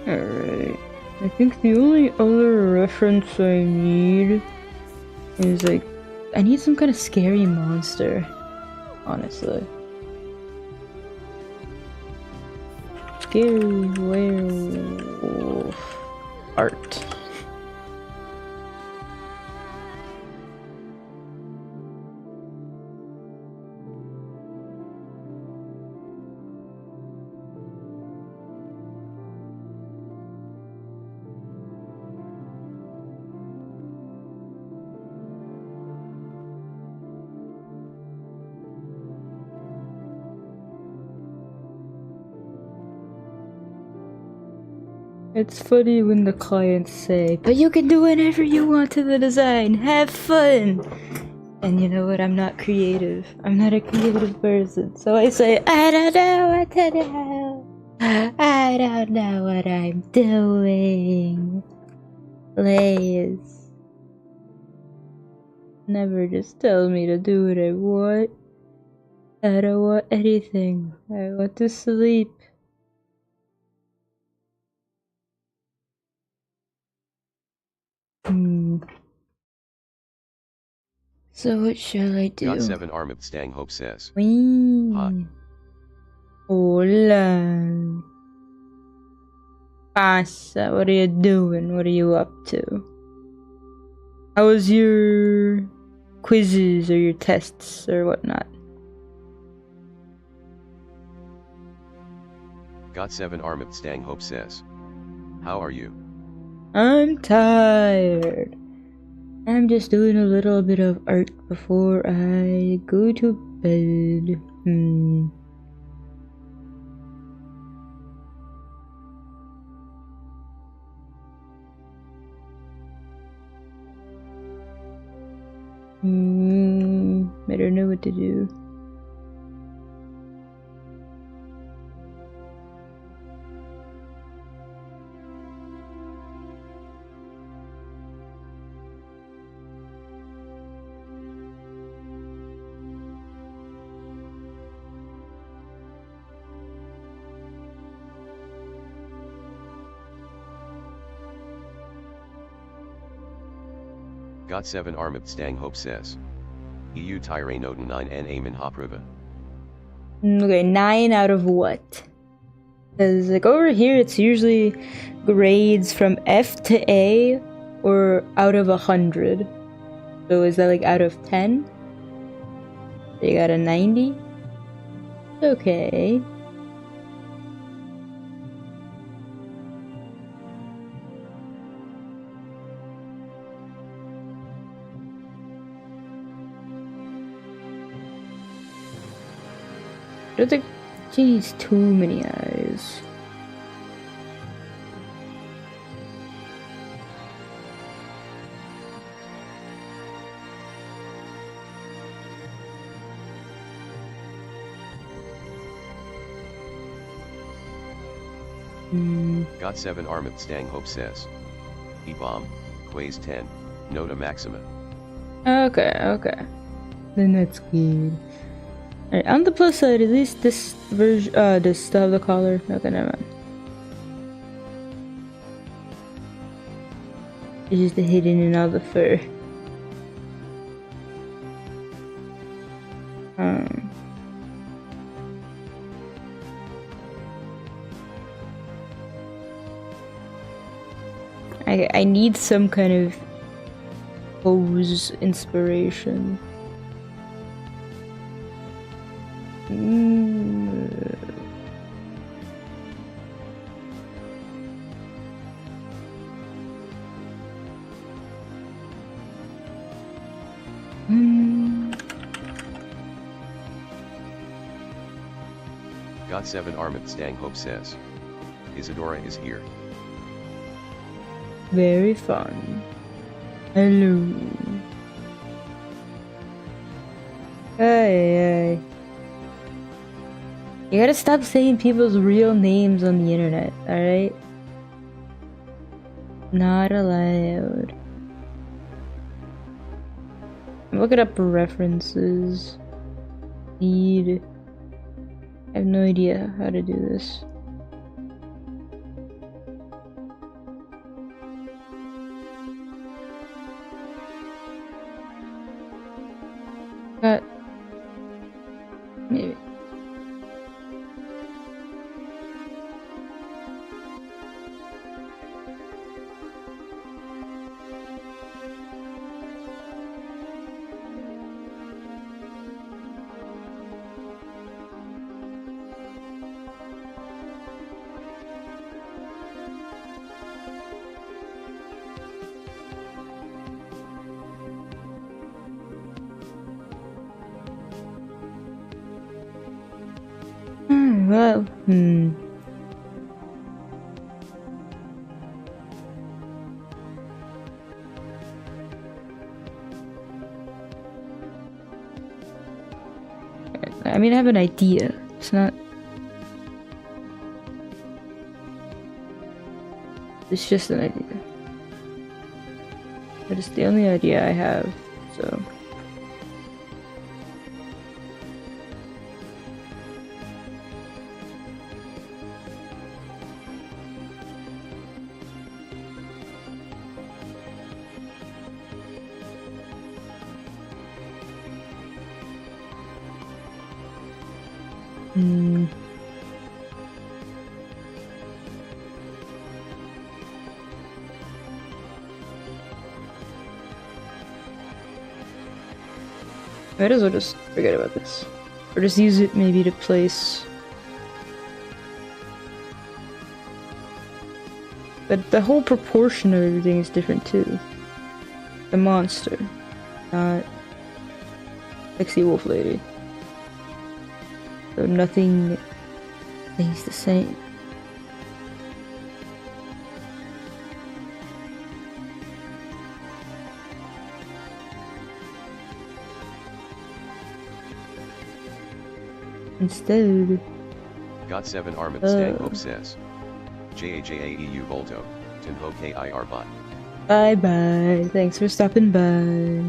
Alright. I think the only other reference I need is like, I need some kind of scary monster, honestly. Scary werewolf art. It's funny when the clients say, but you can do whatever you want to the design, have fun! And you know what, I'm not creative. I'm not a creative person. So I say, I don't know what to do. I don't know what I'm doing. Please. Never just tell me to do what I want. I don't want anything. I want to sleep. So what shall I do? Got 7 Armab Stang Hope says. Wee. Hola. Pasa, what are you doing? What are you up to? How was your quizzes or your tests or whatnot? Got 7 Armab Stang Hope says. How are you? I'm tired. I'm just doing a little bit of art before I go to bed. I don't know what to do. Got 7 Armab Stang Hope says. EU Tyre Noten 9 N Amen Hoprova. Okay, 9 out of what? Because like over here it's usually grades from F to A or out of 100. So is that like out of 10? You got a 90? Okay. I don't think she needs too many eyes. Got 7 Armab Stang Hope says. E-bomb, Quays 10, Nota Maxima. Okay. Then that's good. Alright, on the plus side, at least this version, does still have the collar. Okay, never mind. It's just the hidden in all the fur. I need some kind of pose inspiration. Got 7 Armab Stang Hope says. Isadora is here. Very fun. Hello. Hey. You gotta stop saying people's real names on the internet, alright? Not allowed. I'm looking up references. I have no idea how to do this. Well, I mean, I have an idea. It's not... It's just an idea. But it's the only idea I have, so... Might as well just forget about this. Or just use it maybe to place... But the whole proportion of everything is different too. The monster, not sexy wolf lady. So nothing stays the same. Instead... Got 7 Armit Stang Hope says. JAJAEU Volto, Tinho KIR bot. Bye bye. Thanks for stopping by.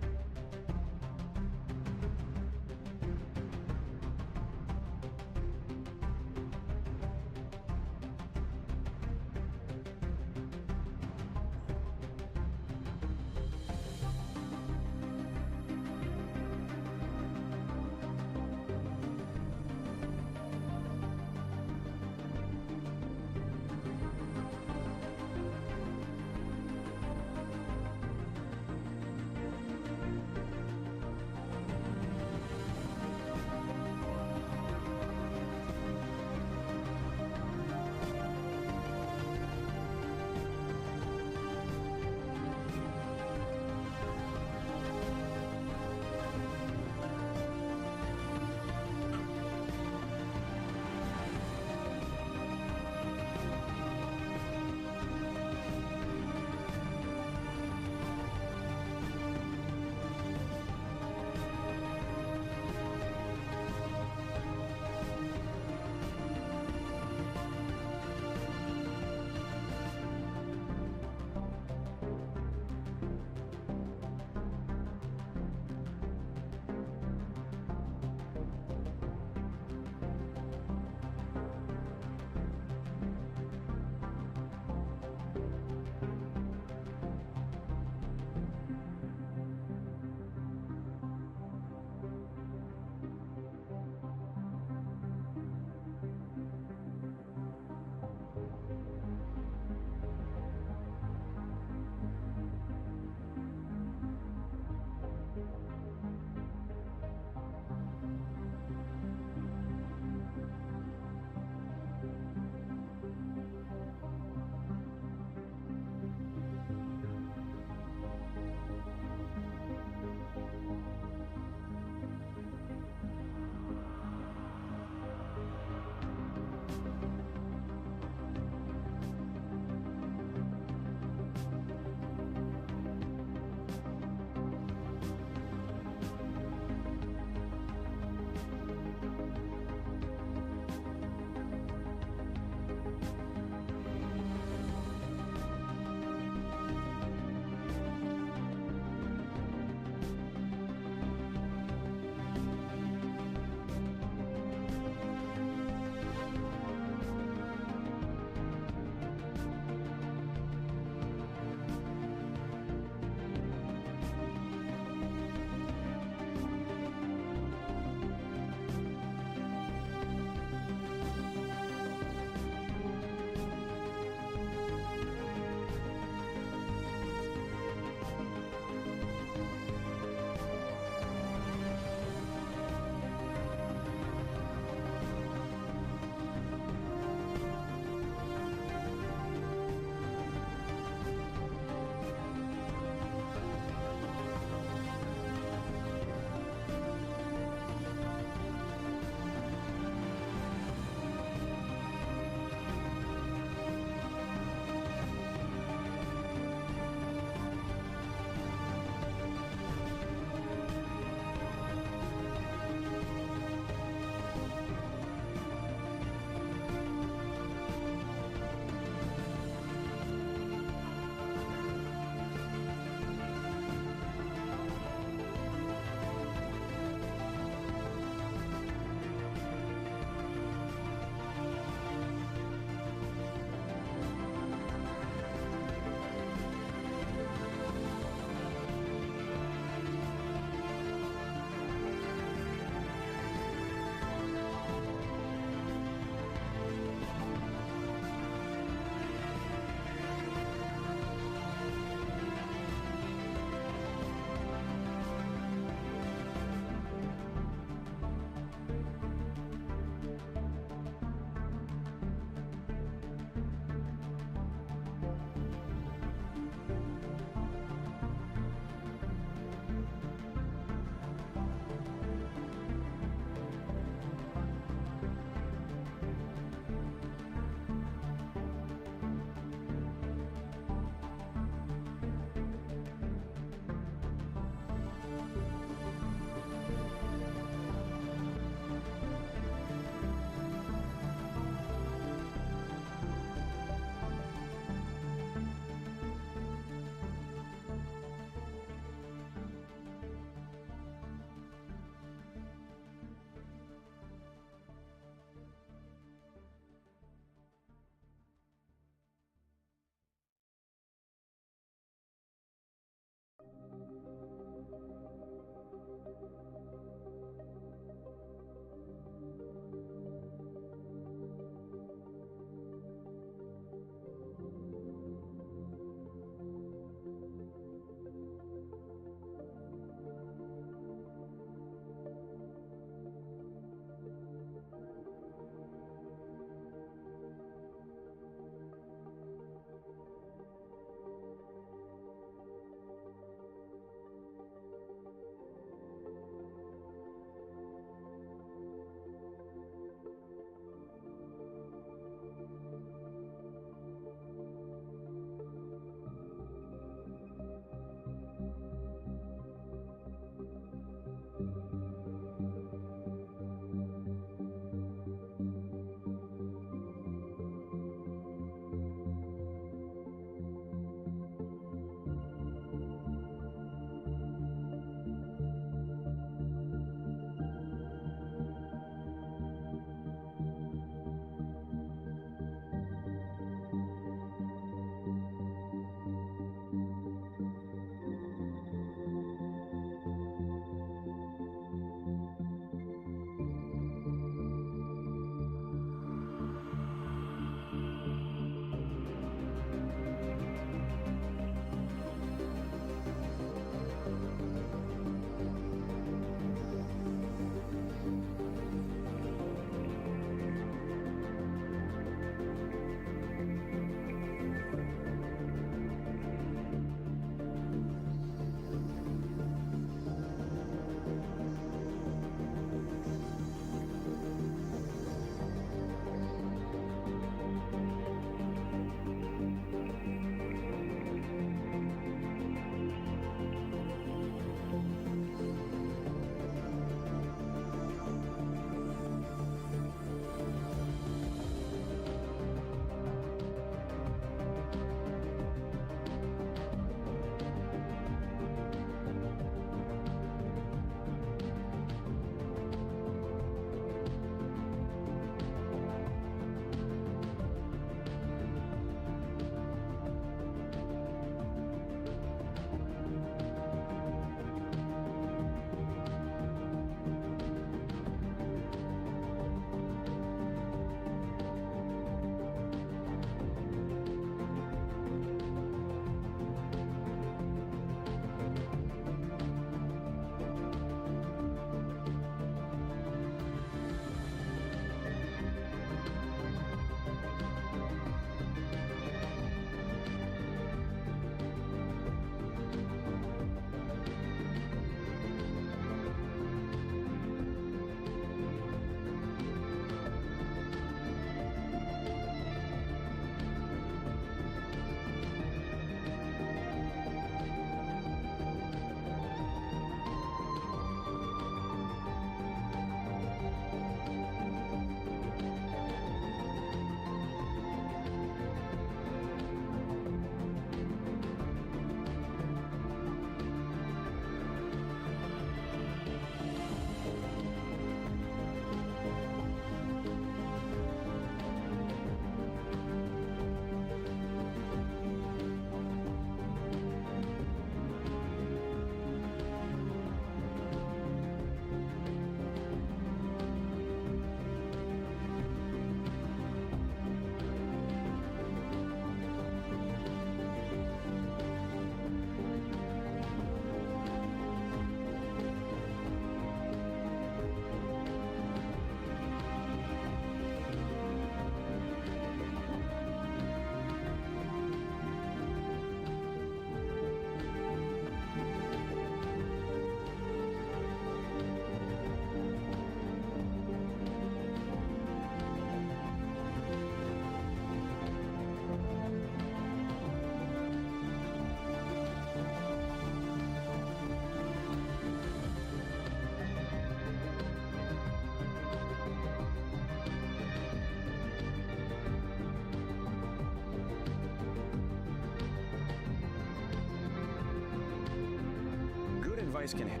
advice can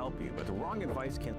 help you, but the wrong advice can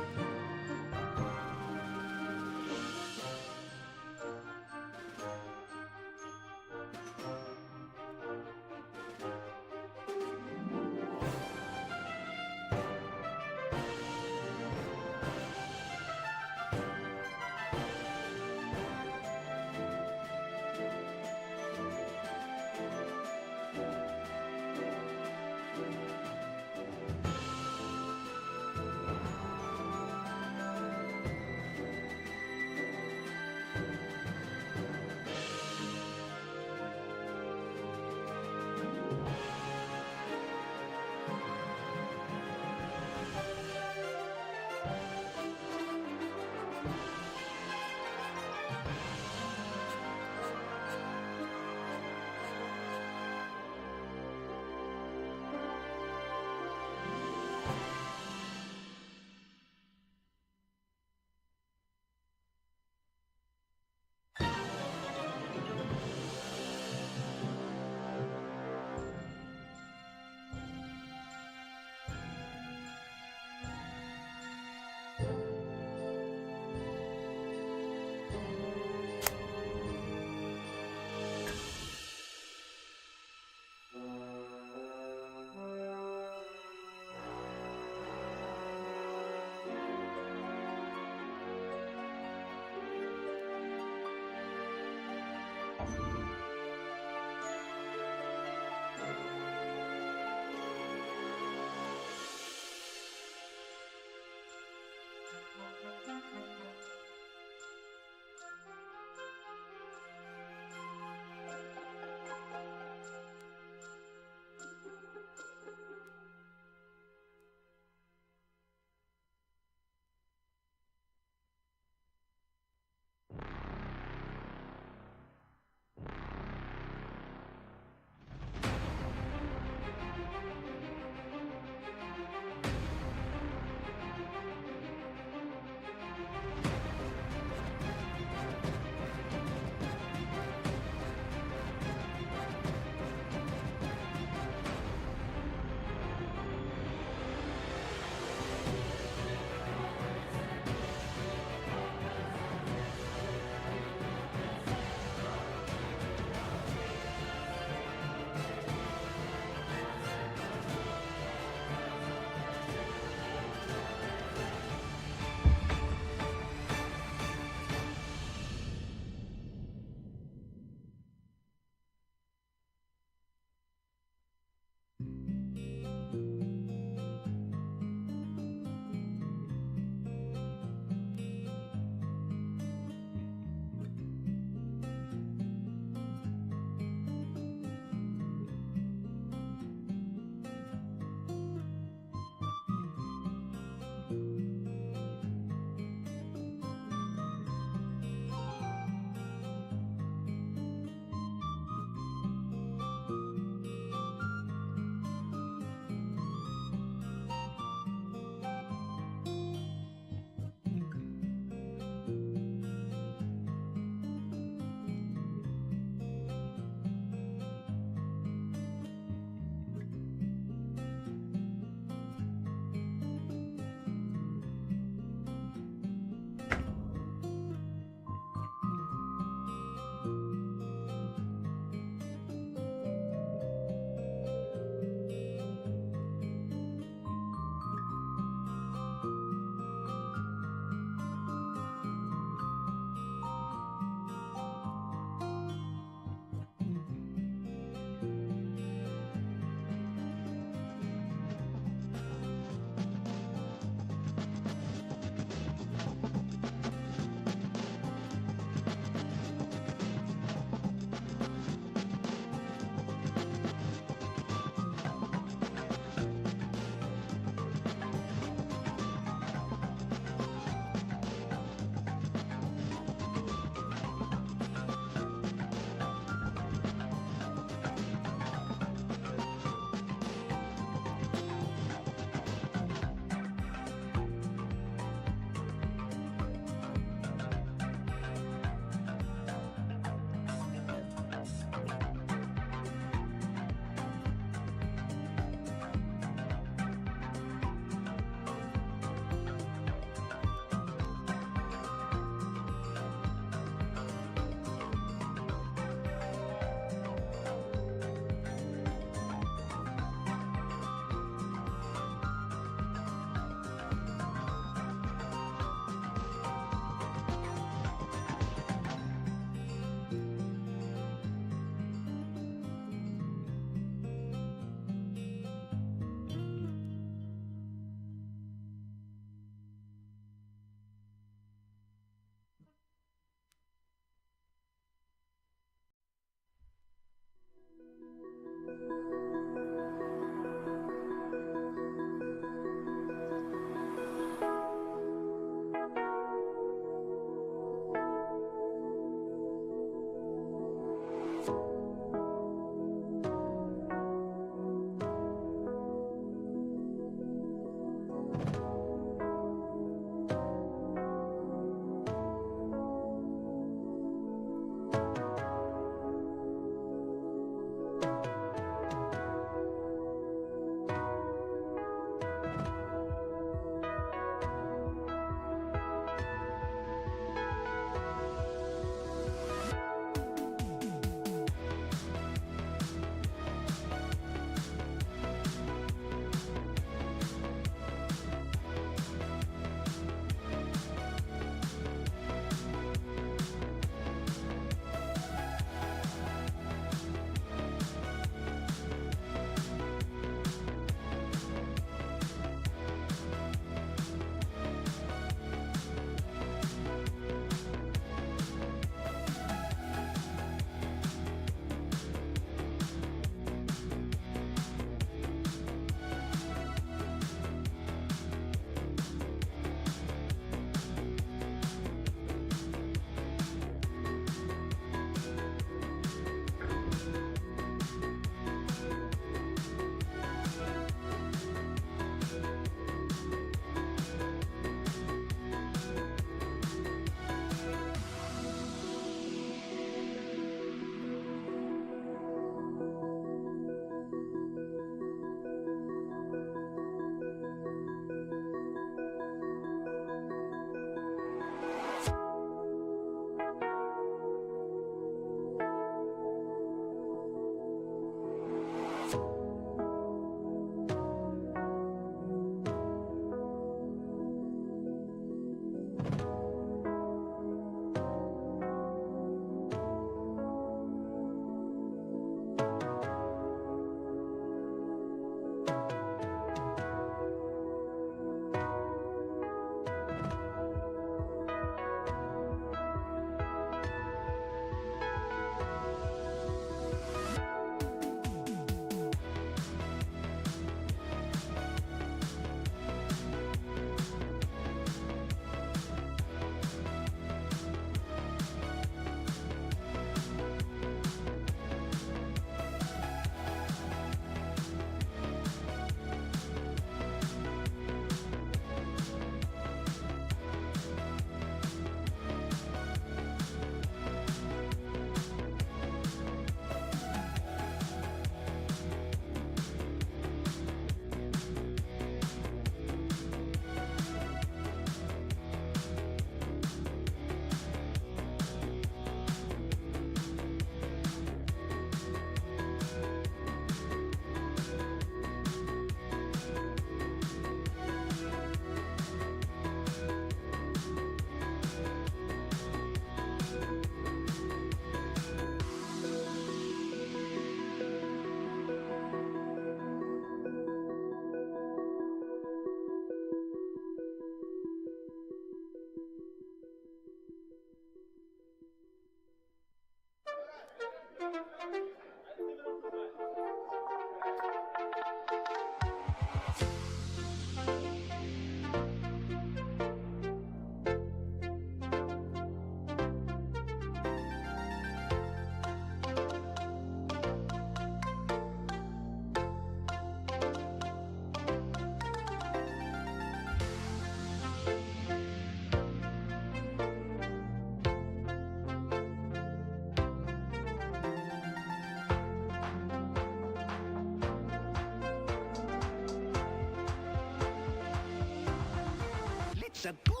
Shaboom!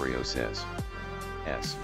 querrieoh says. S.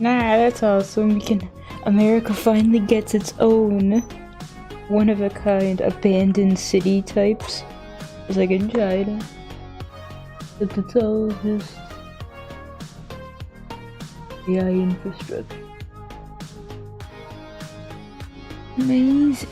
Nah, that's awesome. America finally gets its own one-of-a-kind abandoned city types. It's like in China. But it's all just AI infrastructure. Amazing.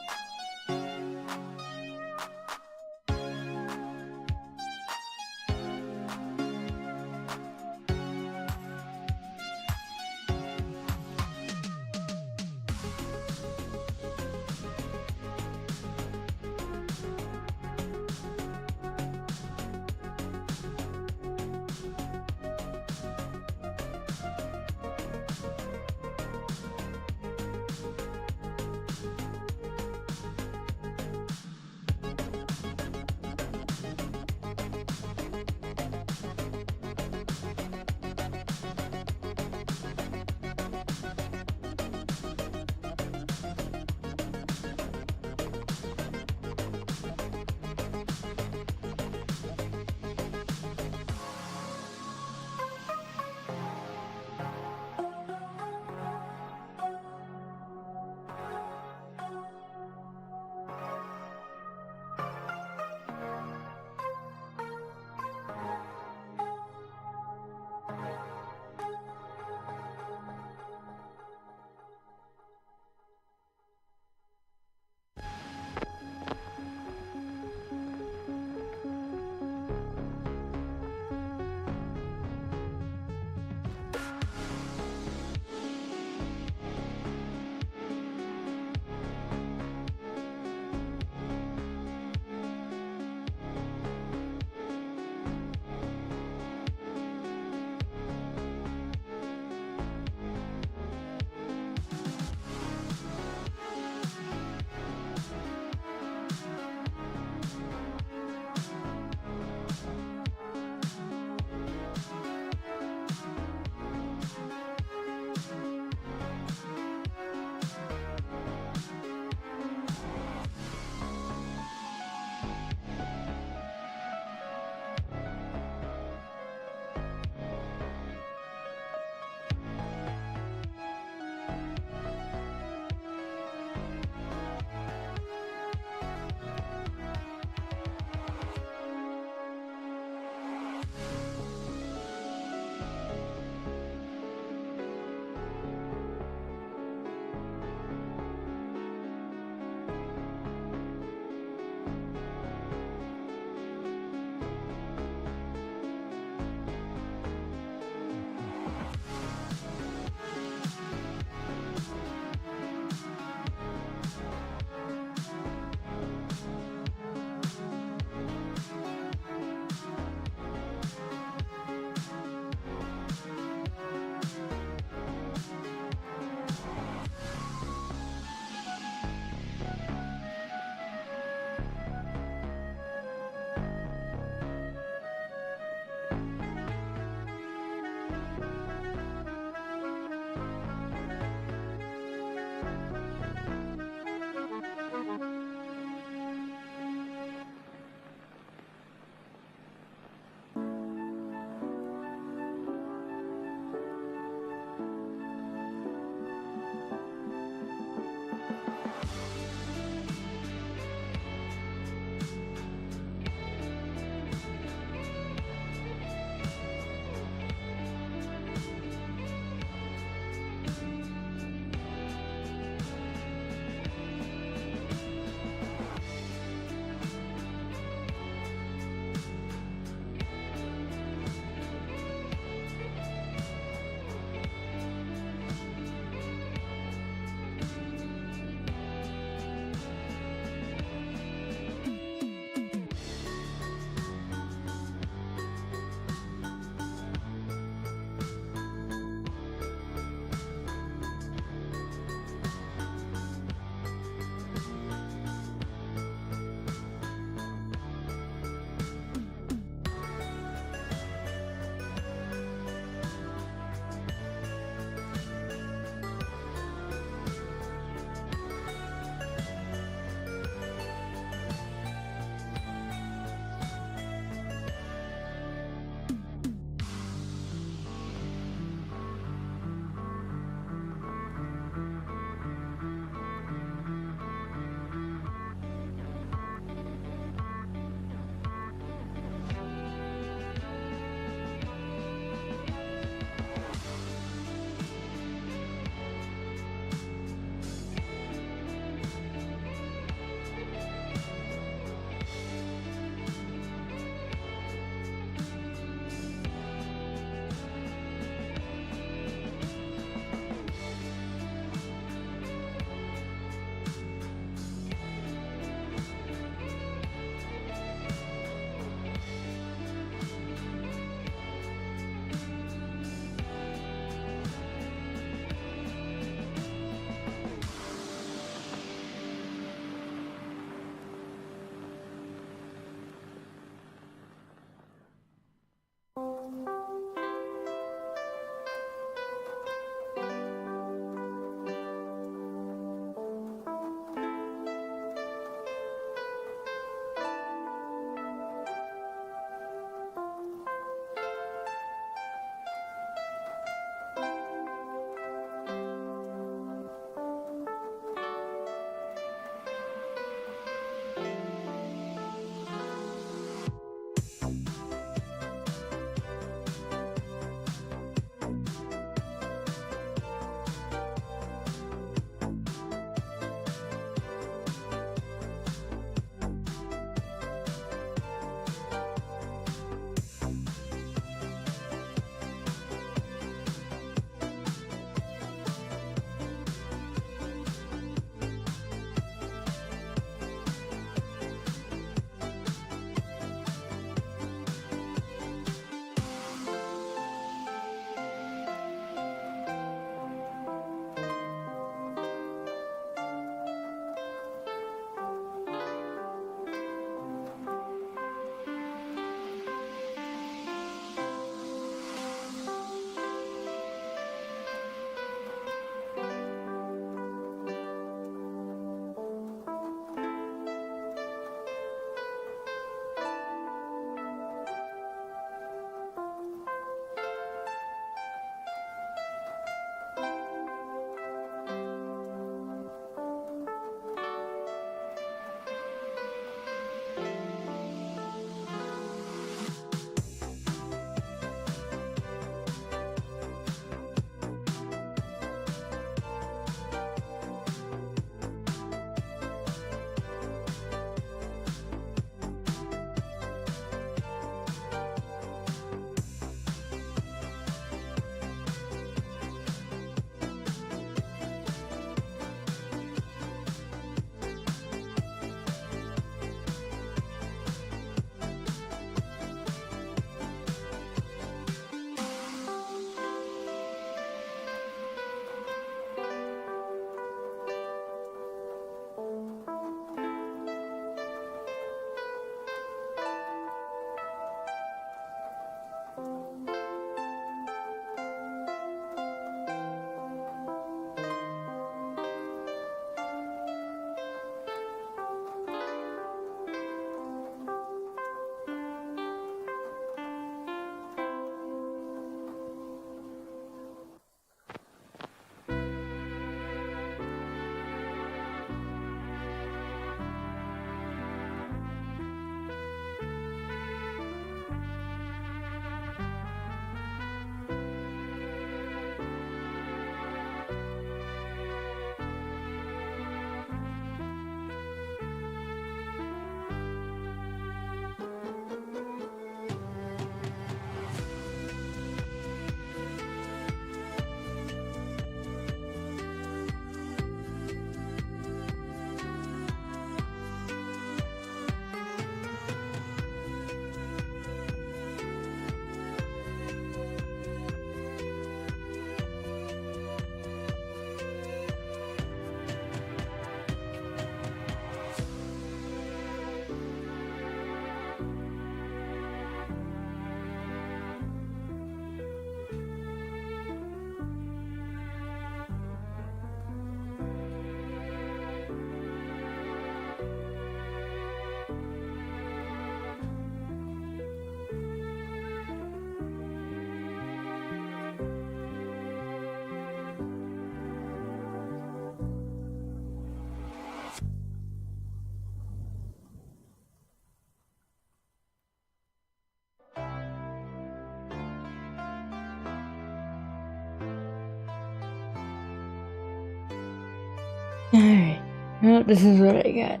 No, this is what I got.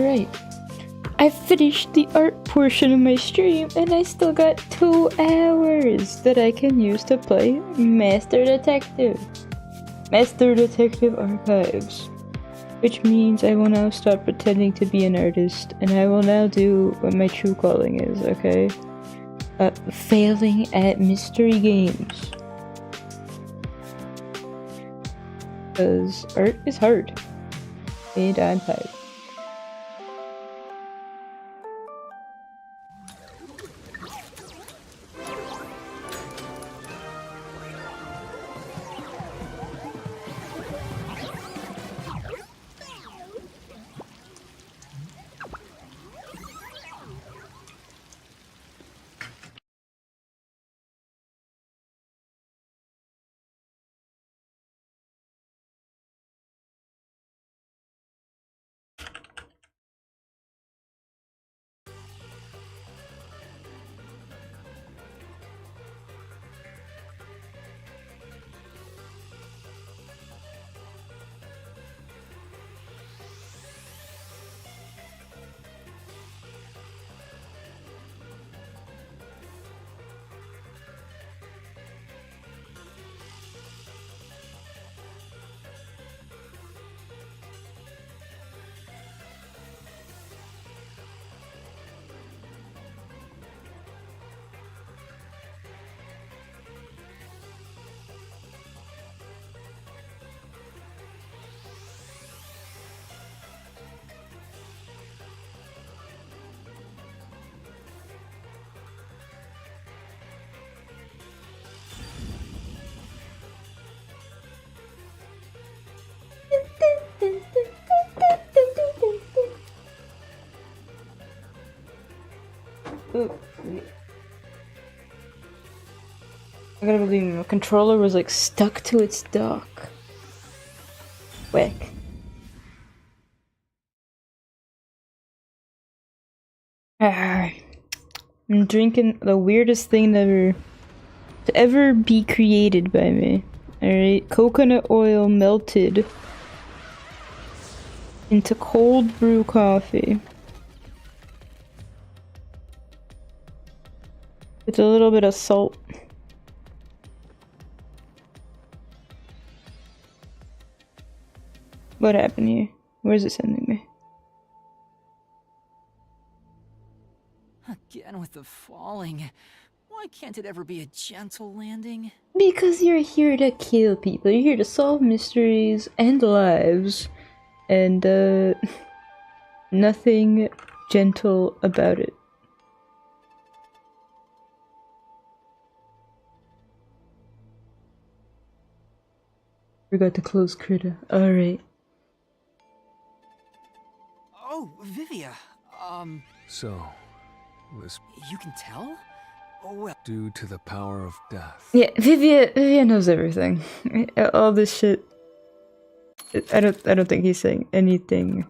Alright. I finished the art portion of my stream and I still got 2 hours that I can use to play Master Detective. Master Detective Archives. Which means I will now stop pretending to be an artist and I will now do what my true calling is, okay? Failing at mystery games. Because art is hard. And I'm tired. Ooh, I gotta believe my controller was like stuck to its dock. Whack. I'm drinking the weirdest thing to ever be created by me. Alright, coconut oil melted into cold brew coffee. With a little bit of salt. What happened here? Where's it sending me? Again with the falling. Why can't it ever be a gentle landing? Because you're here to kill people. You're here to solve mysteries and lives. And, nothing gentle about it. Forgot to close critter. Alright. Oh, Vivia. So, this You can tell? Oh, well. due to the power of death. Yeah, Vivia knows everything. All this shit. I don't think he's saying anything.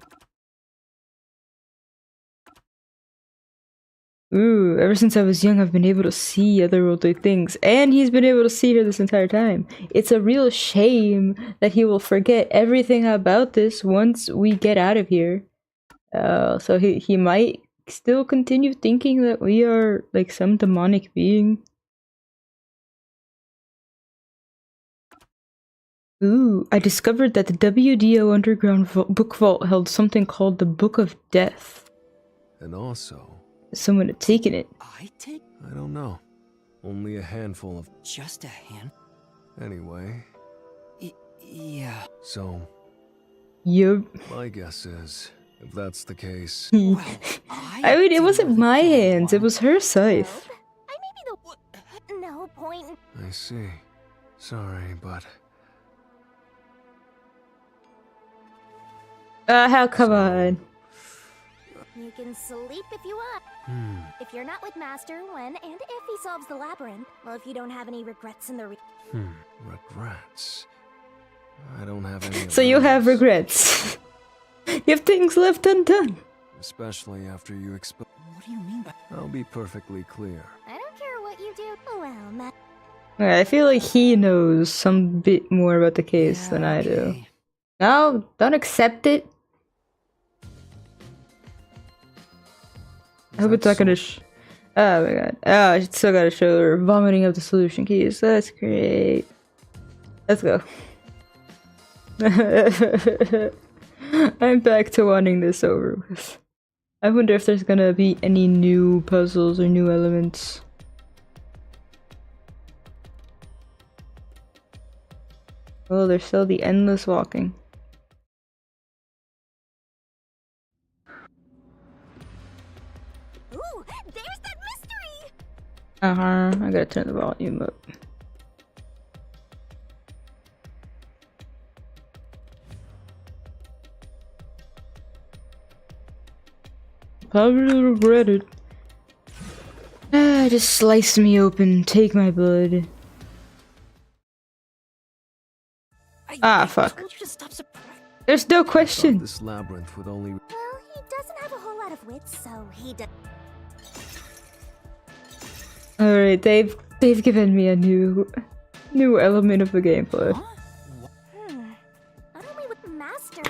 Ooh, ever since I was young, I've been able to see otherworldly things, and he's been able to see her this entire time. It's a real shame that he will forget everything about this once we get out of here. So he might still continue thinking that we are like some demonic being. Ooh, I discovered that the WDO Underground Book Vault held something called the Book of Death. And also, Someone had taken it. I take I don't know. Only a handful of... just a hand. Anyway, Yeah. so Yup. my guess is, if that's the case... Well, I mean, it wasn't didn't my kill hands, it anyone. was her scythe. I may be the no point. I see. Sorry, but... How come on. You can sleep if you want. If you're not with Master, when and if he solves the labyrinth. Well, if you don't have any regrets in the Regrets. I don't have any of So you have those. regrets. You have things left undone. Especially after you explain. What do you mean by... I'll be perfectly clear. I don't care what you do. Well, Matt. I feel like he knows some bit more about the case than I do. okay. No, don't accept it. I hope it's not gonna oh my god. Oh, I still gotta show her vomiting up the solution keys. That's great. Let's go. I'm back to wanting this over with. I wonder if there's gonna be any new puzzles or new elements. Oh, there's still the endless walking. Ooh, there's that mystery! I gotta turn the volume up. Probably regret it. Just slice me open, take my blood. Fuck. told you to stop There's no question. This labyrinth would only. Well, he doesn't have a whole lot of wits, so he does. Alright, they've given me a new element of the gameplay. Not only with the master,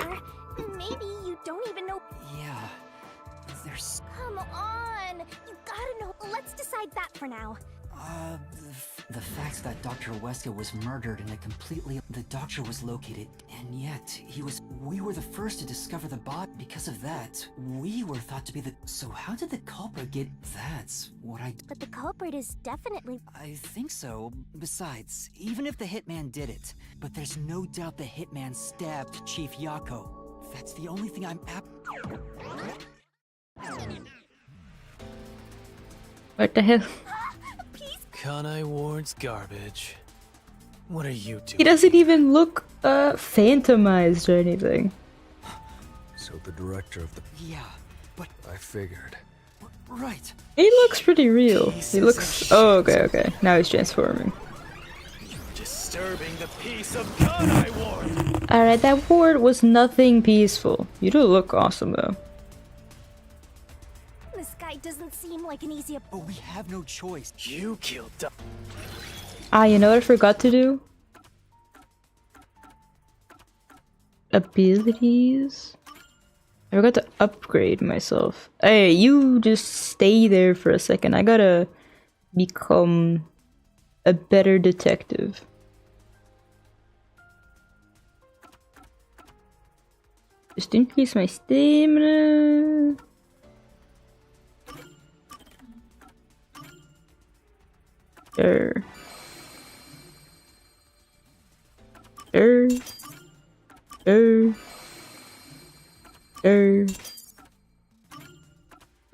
maybe you don't even know. Yeah. There's... Come on! You gotta know. Let's decide that for now. The fact that Dr. Wesker was murdered in a completely... The doctor was located, and yet we were the first to discover the bot. Because of that, we were thought to be the... So how did the culprit get... That's what I... But the culprit is definitely... I think so. Besides, even if the hitman did it, but there's no doubt the hitman stabbed Chief Yako. That's the only thing I'm What the hell? Kanai Ward's garbage. What are you doing? He doesn't even look phantomized or anything. So the director of the. Yeah, but... I figured. Right. He looks pretty real. He looks... Oh, okay. Now he's transforming. You're disturbing the peace of Kanai Ward. Alright, that ward was nothing peaceful. You do look awesome though. This guy doesn't seem like an easy... But we have no choice. You killed. You know what I forgot to do? Abilities? I forgot to upgrade myself. Hey, you just stay there for a second. I gotta become a better detective. Just increase my stamina. Sure.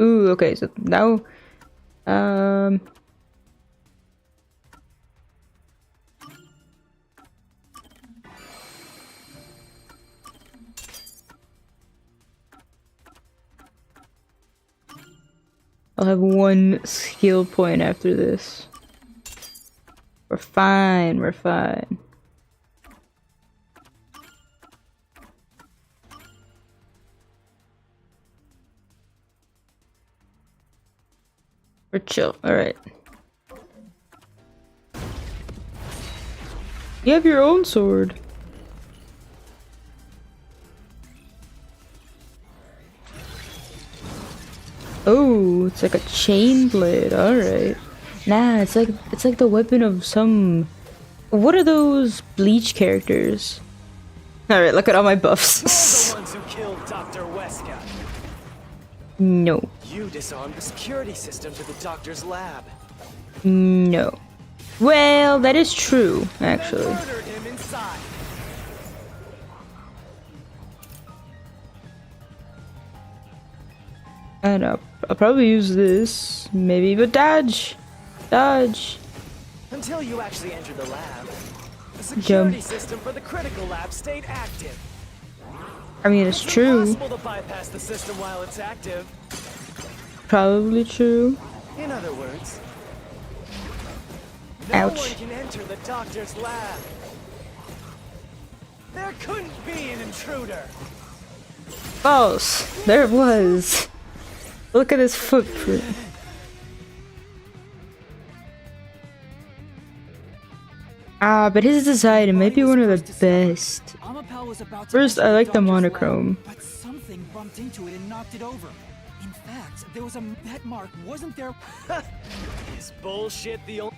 Ooh, okay, so now, I'll have one skill point after this. We're fine, we're fine. We're chill, alright. You have your own sword. Oh, it's like a chain blade, alright. Nah, it's like the weapon of some... What are those Bleach characters? Alright, look at all my buffs. You're the ones who killed Dr. Wesker. No. You disarmed the security system to the doctor's lab. No. Well, that is true, actually. And murdered him inside. I know. I'll probably use this, maybe, but dodge! Dodge! Until you actually entered the lab, the security Jump. system for the critical lab stayed active. I mean, it's true. Impossible to bypass the system while it's active. Probably true. In other words, no Ouch. one can enter the doctor's lab. There couldn't be an intruder. False! There it was! Look at his footprint. But his design might be one of the best. Amapal was about to First, enter I the like the doctor's monochrome. lab, but something bumped into it and knocked it over. In fact, there was a that mark wasn't there. Is bullshit the only?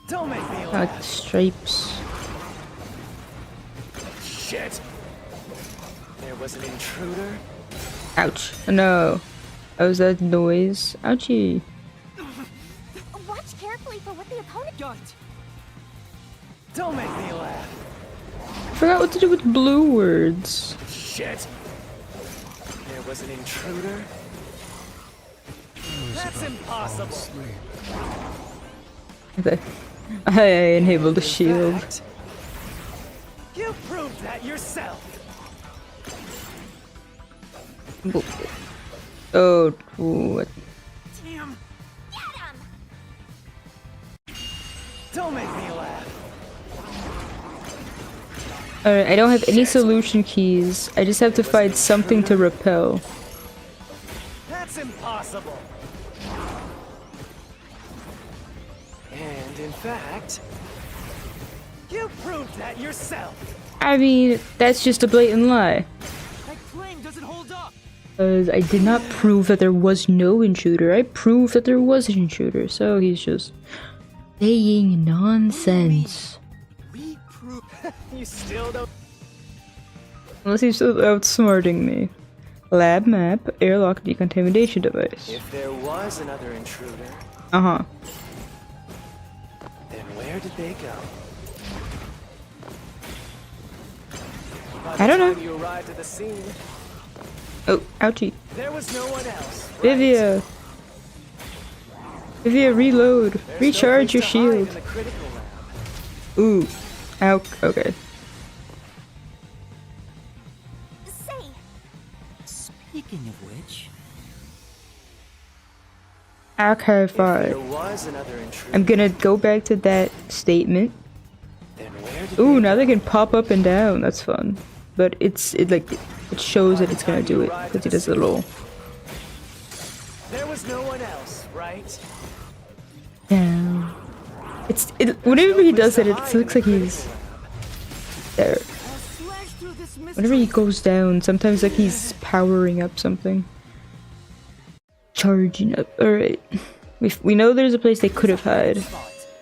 Don't make me laugh. Stripes. Shit! There was an intruder? Ouch. No. That was that noise. Ouchie. Watch carefully for what the opponent Got it! Don't make me laugh. Forgot what to do with blue words. Shit! There was an intruder? That's impossible! Okay. I enabled the shield. Fact, you proved that yourself! Oh, what? Damn! get him! Don't make me laugh. Alright, I don't have any solution keys. I just have to find something to repel. That's impossible! And in fact, you proved that yourself! I mean, that's just a blatant lie. That claim doesn't hold up! Because I did not prove that there was no intruder. I proved that there was an intruder. So he's just saying nonsense. We proved. You still don't. Unless he's still outsmarting me. Lab map, airlock decontamination device. If there was another intruder, Uh-huh. then where did they go? I don't know. By the time you arrived at the scene, Oh, ouchie. there was no one else. Right? Vivia! Vivia, reload! There's no Recharge your place to hide shield! in the critical lab. Ooh. Ow. Okay. Say, Speaking of which, Okay, If there fine. was another intruder, I'm gonna go back to that statement. then where did Ooh, they now go? they can pop up and down. That's fun. But it shows that it's gonna do it because it does a little. There was no one else, right? Yeah. Whenever he does it, it looks like he's there. I'll slash through this Whenever he goes down, sometimes like he's powering up something. Charging up. Alright. We know there's a place they could have hid.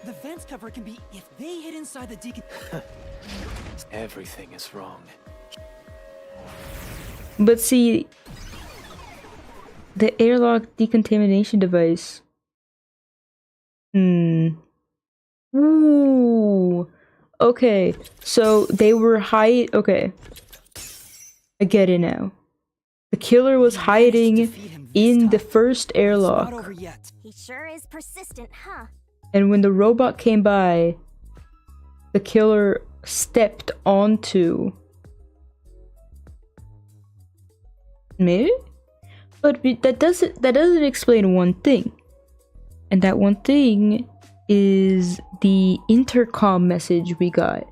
The vents cover can be if they hid inside the deacon. Everything is wrong. But see, the airlock decontamination device. Ooh. Okay, so they were okay. I get it now. The killer was hiding in the first It's not airlock, over yet. he sure is persistent, huh? and when the robot came by, the killer stepped onto. Maybe? But that doesn't explain one thing. And that one thing is the intercom message we got.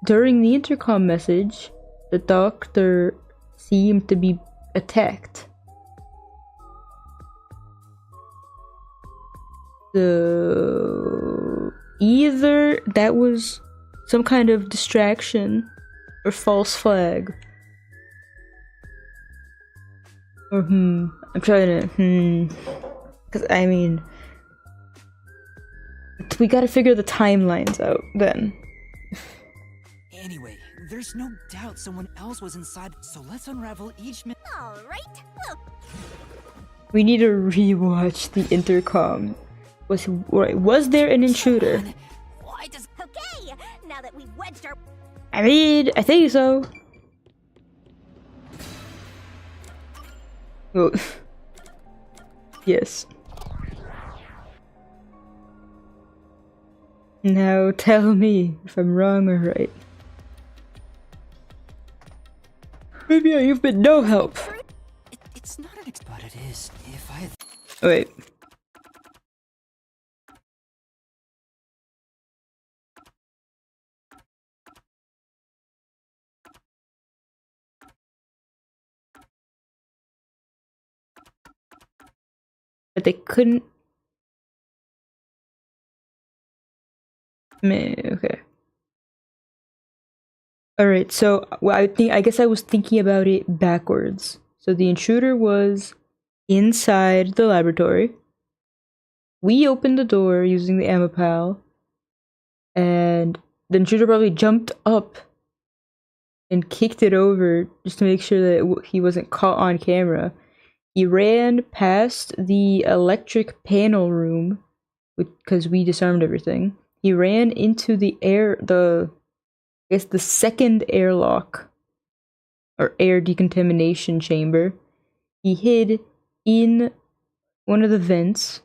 During the intercom message, the doctor seemed to be attacked. So either that was some kind of distraction or false flag. Or I'm trying to because I mean we gotta figure the timelines out then. Anyway, there's no doubt someone else was inside, so let's unravel each All right. Well, We need to rewatch the intercom. Was there an intruder? why does okay? Now that we've wedged our I mean, I think so. Oh. Yes. Now tell me if I'm wrong or right. Maybe you've been no help. It's not an but it is. If I Wait. But they couldn't. Okay. Alright, so well, I guess I was thinking about it backwards. So the intruder was inside the laboratory. We opened the door using the Amapal, and the intruder probably jumped up and kicked it over just to make sure that he wasn't caught on camera. He ran past the electric panel room because we disarmed everything. He ran into the second airlock or air decontamination chamber. He hid in one of the vents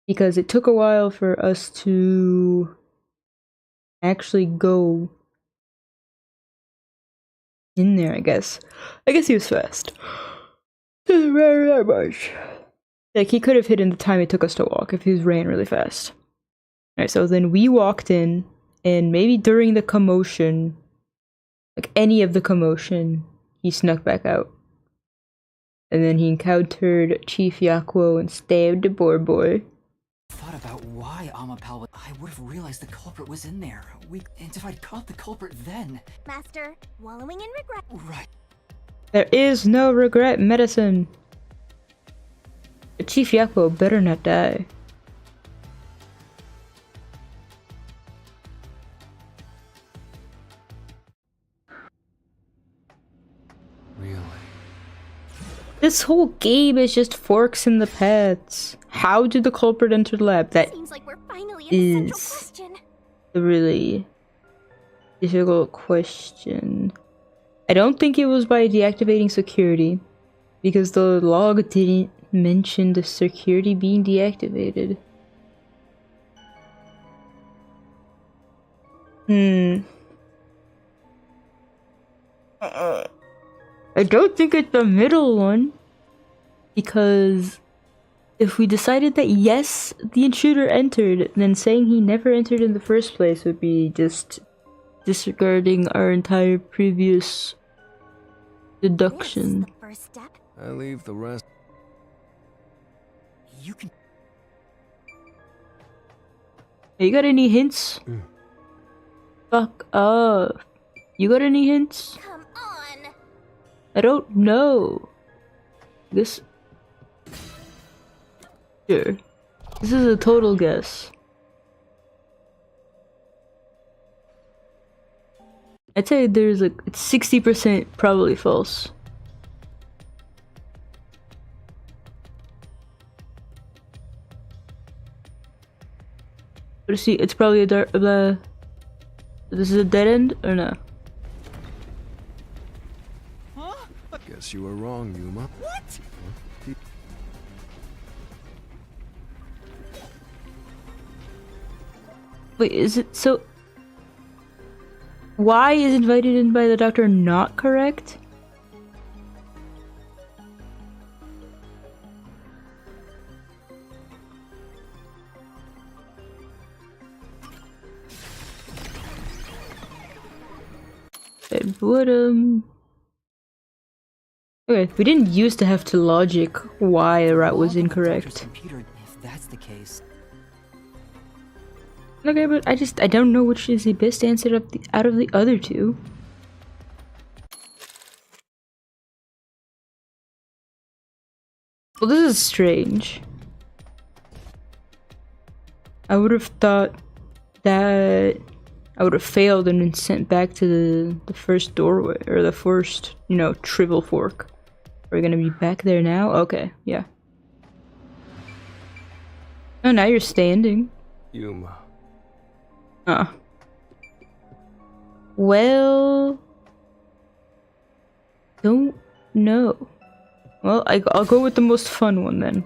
because it took a while for us to actually go in there, I guess. I guess he was fast. Very much. Like, he could have hid in the time it took us to walk if he ran really fast. Alright, so then we walked in, and maybe during the commotion, like any of the commotion, he snuck back out. And then he encountered Chief Yakuo and stabbed the poor boy. Thought about why Amapal would... I would have realized the culprit was in there. And if I'd caught the culprit then... Master, wallowing in regret. Right. There is no regret medicine. Chief Yakuo better not die. Really? This whole game is just forks in the paths. How did the culprit enter the lab? That Seems like we're finally at the central is question. a really difficult question. I don't think it was by deactivating security, because the log didn't mention the security being deactivated. I don't think it's the middle one, because if we decided that yes, the intruder entered, then saying he never entered in the first place would be just disregarding our entire previous deduction. This is the first step. I leave the rest. You can... Hey, you got any hints? Fuck off. You got any hints? Come on. I don't know. This... Sure. This is a total guess. I'd say there's like, it's 60% probably false. Let's see, it's probably a dark, this is a dead end, or no? Guess you were wrong, Yuma. What? Wait, is it so... Why is invited in by the doctor not correct? It would, Okay, we didn't used to have to logic why a route was Log on the doctor's incorrect. computer, if that's the case. Okay, but I don't know which is the best answer out of the other two. Well, this is strange. I would have thought that I would have failed and been sent back to the first doorway, or the first, triple fork. Are we gonna be back there now? Okay, yeah. Oh, now you're standing. Yuma. Well, don't know. Well, I'll go with the most fun one then.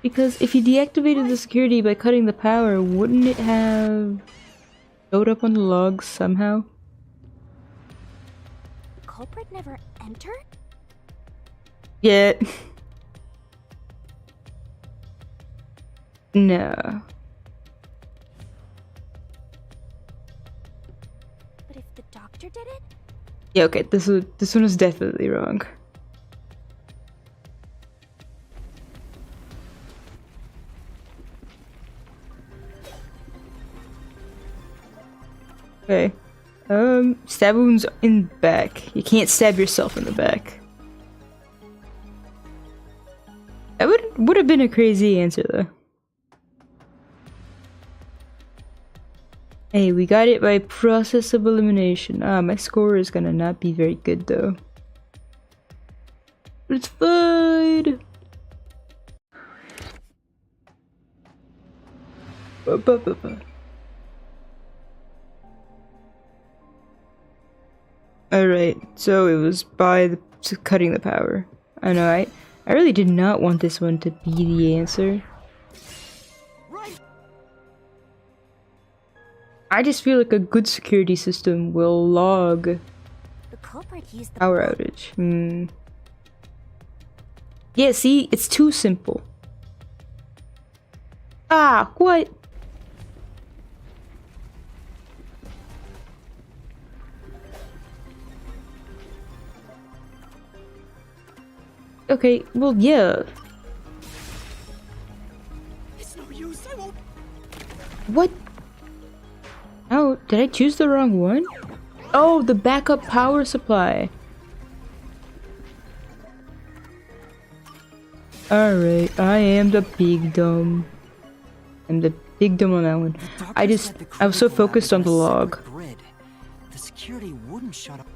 Because if you deactivated the security by cutting the power, wouldn't it have showed up on the logs somehow? The culprit never entered? Yeah. No. But if the doctor did it? Yeah, okay, this one was definitely wrong. Okay. Stab wounds in back. You can't stab yourself in the back. That would have been a crazy answer though. Hey, we got it by process of elimination. Ah, my score is gonna not be very good though. But it's fine! Alright, so it was by cutting the power. I know, I really did not want this one to be the answer. I just feel like a good security system will log The culprit used the power outage. Yeah, see? It's too simple. Ah, what? Okay, well, yeah. It's no use. I won't. What? Oh, did I choose the wrong one? Oh, the backup power supply. Alright, I am the big dumb. I'm the big dumb on that one. I was so focused on the log. Grid. The security wouldn't shut up.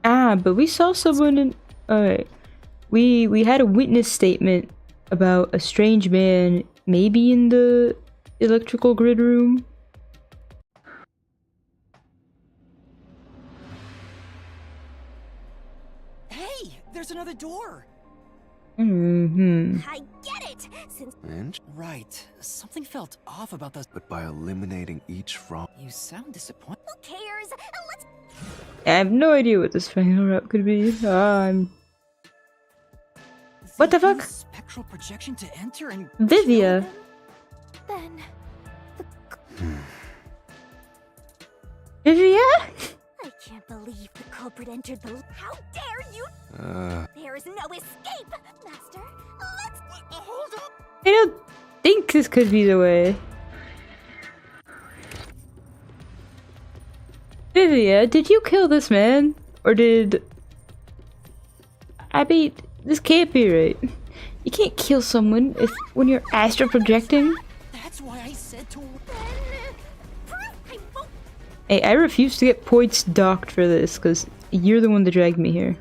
Ah, but we saw someone in. Alright. We had a witness statement about a strange man, maybe in the electrical grid room. Hey, there's another door. I get it! Since Right. Something felt off about those. But by eliminating each from You sound disappointed. who cares? Let's I have no idea what this final route could be. What the They fuck? use spectral projection to enter and Vivia. then. Vivia? I can't believe the culprit entered the. How dare you! There is no escape! Master, let's. Hold up! I don't think this could be the way. Vivia, did you kill this man? Or did... I mean, this can't be right. You can't kill someone when you're astral projecting. That's why I said to. Proof I won't. Hey, I refuse to get points docked for this, because you're the one that dragged me here.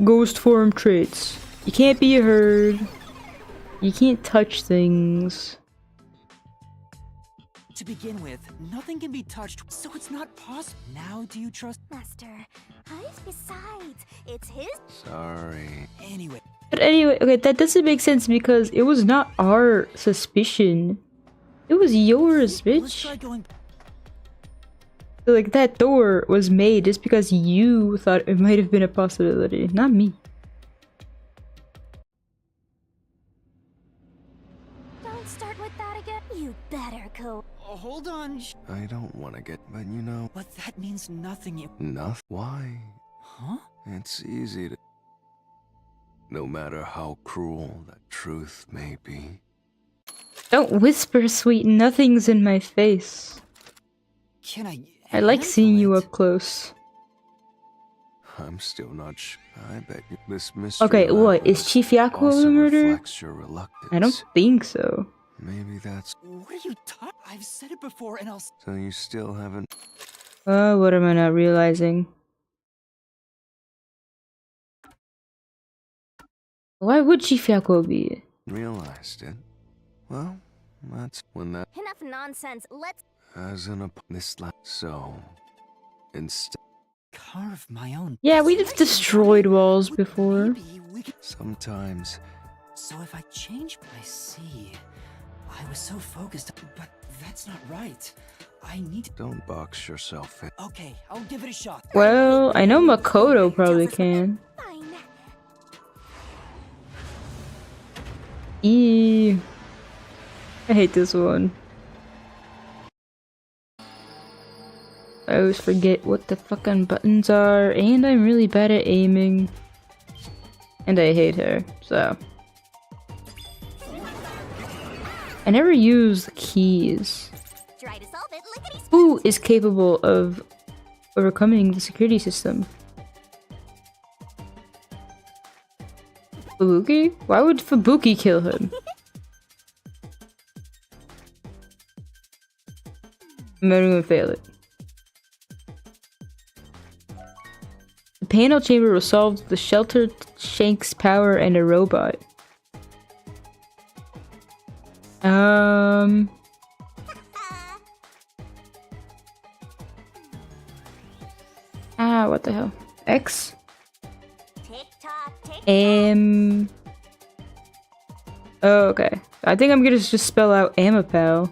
Ghost form traits. You can't be heard. You can't touch things. To begin with, nothing can be touched, so it's not possible. Now, do you trust? Master, besides, it's his. Sorry. Anyway, But anyway, okay, that doesn't make sense because it was not our suspicion. It was yours, let's bitch. try going. Like, that door was made just because you thought it might have been a possibility, not me. Don't start with that again. You better go. Oh, hold on. I don't want to get, but you know, But that means nothing. enough. Why? Huh? It's easy to. No matter how cruel the truth may be. Don't whisper, sweet nothings in my face. Can I? I like seeing you handle up close. I'm still not sure. I bet you this mystery. Okay, what? Is madness Chief Yakuo also the murderer? reflects your reluctance. I don't think so. Maybe that's. it? What are you talking? I've said it before, and I'll. So you still haven't. Oh, what am I not realizing? Why would Chief Yakuo be? Realized it. Well, that's when that Enough nonsense. Let's. as an this so instead Carve my own. Yeah, we've destroyed walls before. Maybe we could. sometimes So if I change, I see. I was so focused, but that's not right. I need to. don't box yourself in. Okay, I'll give it a shot. Well, I know Makoto probably can. Fine. Eee. I hate this one. I always forget what the fucking buttons are, and I'm really bad at aiming. And I hate her, so. I never use the keys. Try to solve it, lickety split. Who is capable of overcoming the security system? Fubuki? Why would Fubuki kill him? I'm gonna fail it. The panel chamber resolved the shelter, Shank's power, and a robot. What the hell? X? Tick tock, tick tock. Oh, okay. I think I'm gonna just spell out Amapal.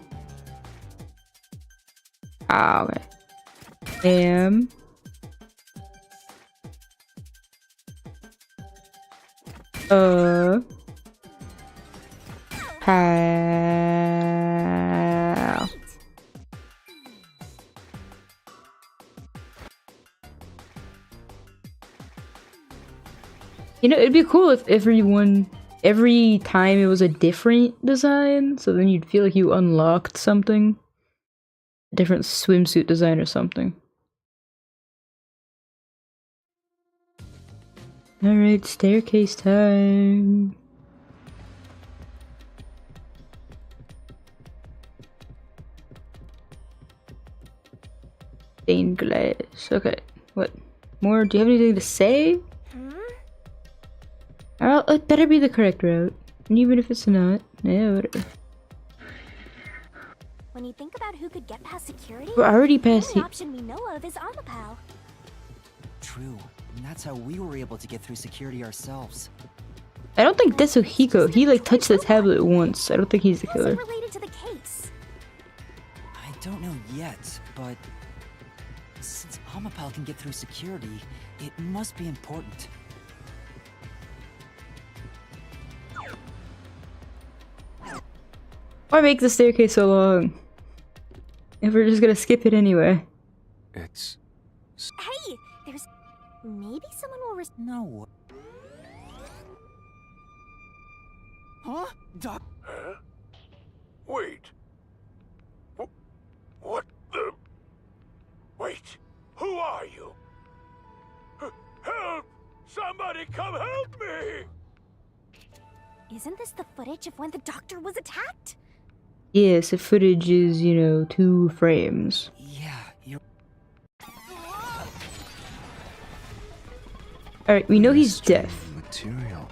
Ah, okay. Pal. You know, it'd be cool if every time it was a different design, so then you'd feel like you unlocked something. A different swimsuit design or something. Alright, staircase time. Stained glass. Okay, what? More? Do you have anything to say? It better be the correct route. And even if it's not, yeah, whatever. When you think about who could get past security, We're already the past only it. option we know of is Amapal. True. And that's how we were able to get through security ourselves. I don't think that's Hiko. He like touched the tablet once. I don't think he's the How's it killer. related to the case? I don't know yet, but since Amapal can get through security, it must be important. Why make the staircase so long? If we're just gonna skip it anyway. It's... Hey, there's maybe someone will No. Huh? Doc. Huh? Wait. What the... Wait. Who are you? Help! Somebody come help me! Isn't this the footage of when the doctor was attacked? Yes, the footage is, you know, 2 frames. Yeah, you're... Alright, we know he's deaf. Material.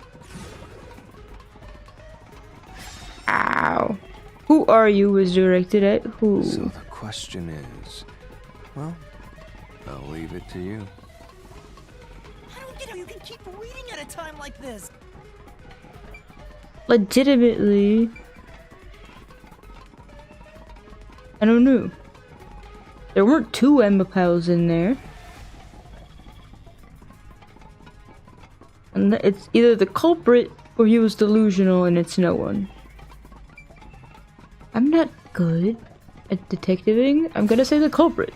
Ow. Who are you was directed at who? So the question is... Well, I'll leave it to you. I don't get how you can keep reading at a time like this. Legitimately. I don't know. There weren't 2 Amapals in there. And it's either the culprit or he was delusional and it's no one. I'm not good at detectiving. I'm gonna say the culprit.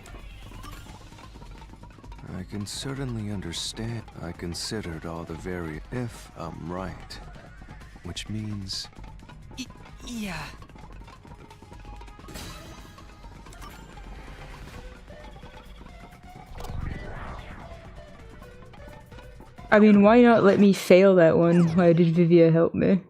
I can certainly understand. I considered all the if I'm right. Which means... Yeah. I mean, why not let me fail that one? Why did Vivia help me?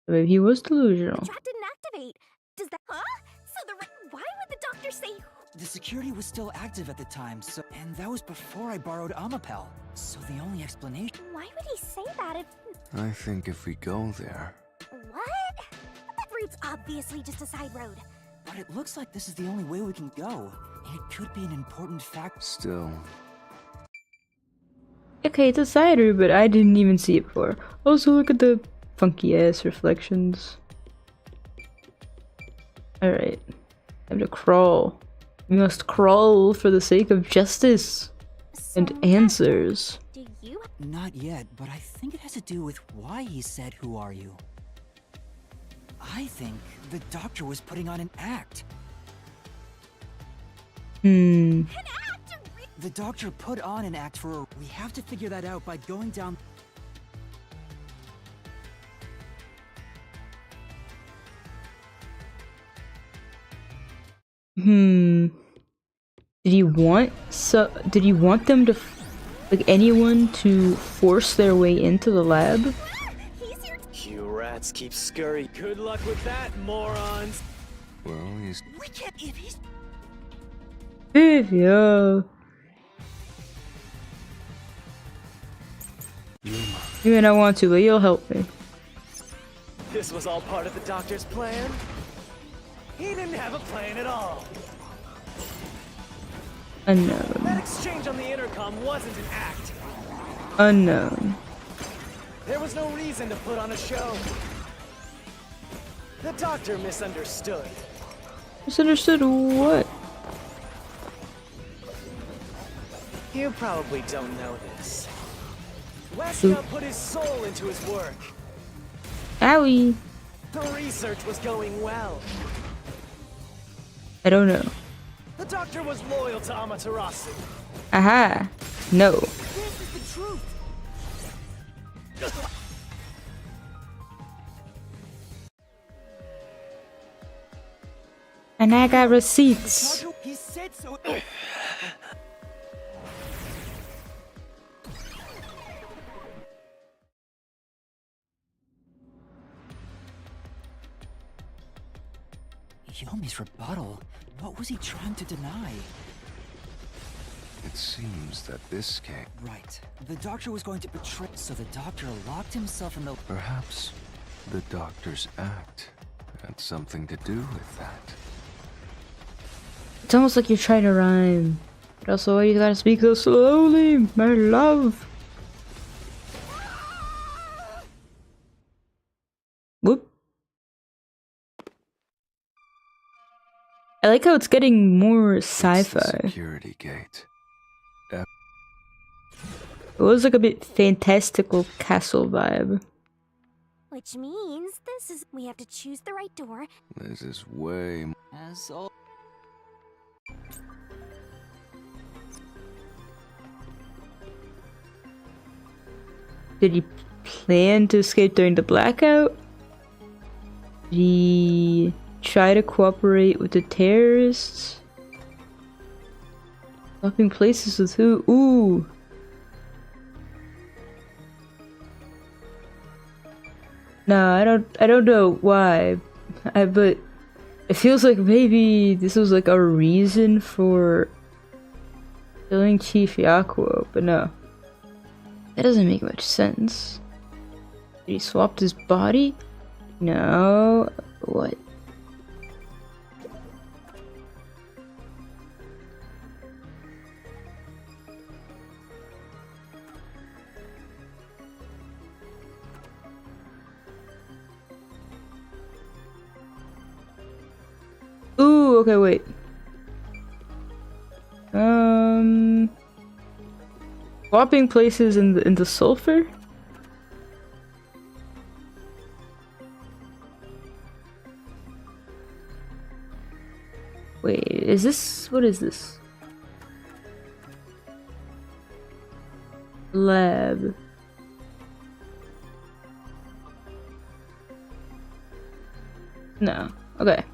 Maybe he was delusional. The trap didn't activate. Does that... Huh? So why would the doctor say... The security was still active at the time, so... And that was before I borrowed Amapal. So the only explanation... Why would he say that if... I think if we go there... What? That route's obviously just a side road. But it looks like this is the only way we can go. It could be an important fact. Still... Okay, it's a side route, but I didn't even see it before. Also, look at the funky ass reflections. Alright. Time to crawl. We must crawl for the sake of justice and So, answers. Do you... Not yet, but I think it has to do with why he said, "Who are you?" I think the doctor was putting on an act. The doctor put on an act for a... We have to figure that out by going down... Did he want them to, like, anyone to force their way into the lab? You rats keep scurrying. Good luck with that, morons. Well, he's... We can't if he's Yeah. You may not want to, but you'll help me. This was all part of the doctor's plan? He didn't have a plan at all. Unknown. That exchange on the intercom wasn't an act. Unknown. There was no reason to put on a show. The doctor misunderstood. Misunderstood what? You probably don't know this. Wesker put his soul into his work. Owie. The research was going well. I don't know. The doctor was loyal to Amaterasu. Aha. No. this is the truth. And I got receipts. He said so. Yomi's rebuttal. What was he trying to deny? It seems that this came... Right. The doctor was going to betray... So the doctor locked himself in the... Perhaps the doctor's act had something to do with that. It's almost like you're trying to rhyme. But also, you gotta speak so slowly, my love. Whoop. I like how it's getting more It's the sci-fi. security gate. It was like a bit fantastical castle vibe. Which means we have to choose the right door. This is way... As all... Did he plan to escape during the blackout? Did he try to cooperate with the terrorists? Swapping places with who? Ooh. No, I don't know why. But it feels like maybe this was like a reason for killing Chief Yakuo, but no. That doesn't make much sense. Did he swap his body? No. What? Ooh, okay, wait. Swapping places in the sulfur? Wait, is this... what is this? Lab. No. Okay.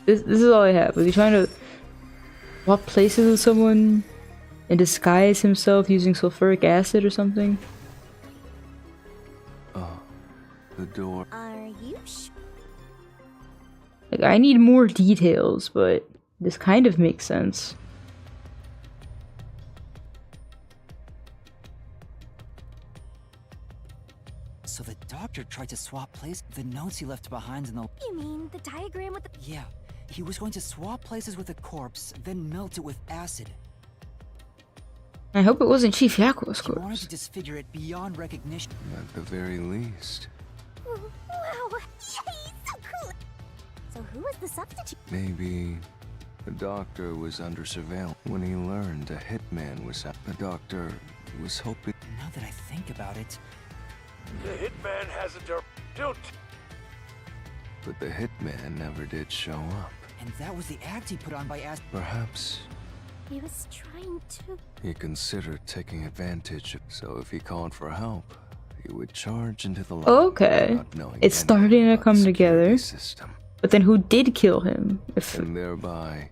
This is all I have. Was he trying to swap places with someone and disguise himself using sulfuric acid or something? Oh, the door. Are you sure? Like, I need more details, but this kind of makes sense. So the doctor tried to swap places. The notes he left behind in the... You mean the diagram with the... Yeah. He was going to swap places with the corpse, then melt it with acid. I hope it wasn't Chief Yakuo's He wanted corpse. to disfigure it beyond recognition. At the very least. Wow! Yay! So cool! So who was the substitute? Maybe the doctor was under surveillance when he learned a hitman was out. The doctor was hoping... Now that I think about it... The hitman has a don't. But the hitman never did show up. And that was the act he put on by acid. Perhaps He was trying to... He considered taking advantage of, so if he called for help, he would charge into the lab. Okay. Not knowing It's starting anything to about come the together. security system, But then who did kill him? If and thereby,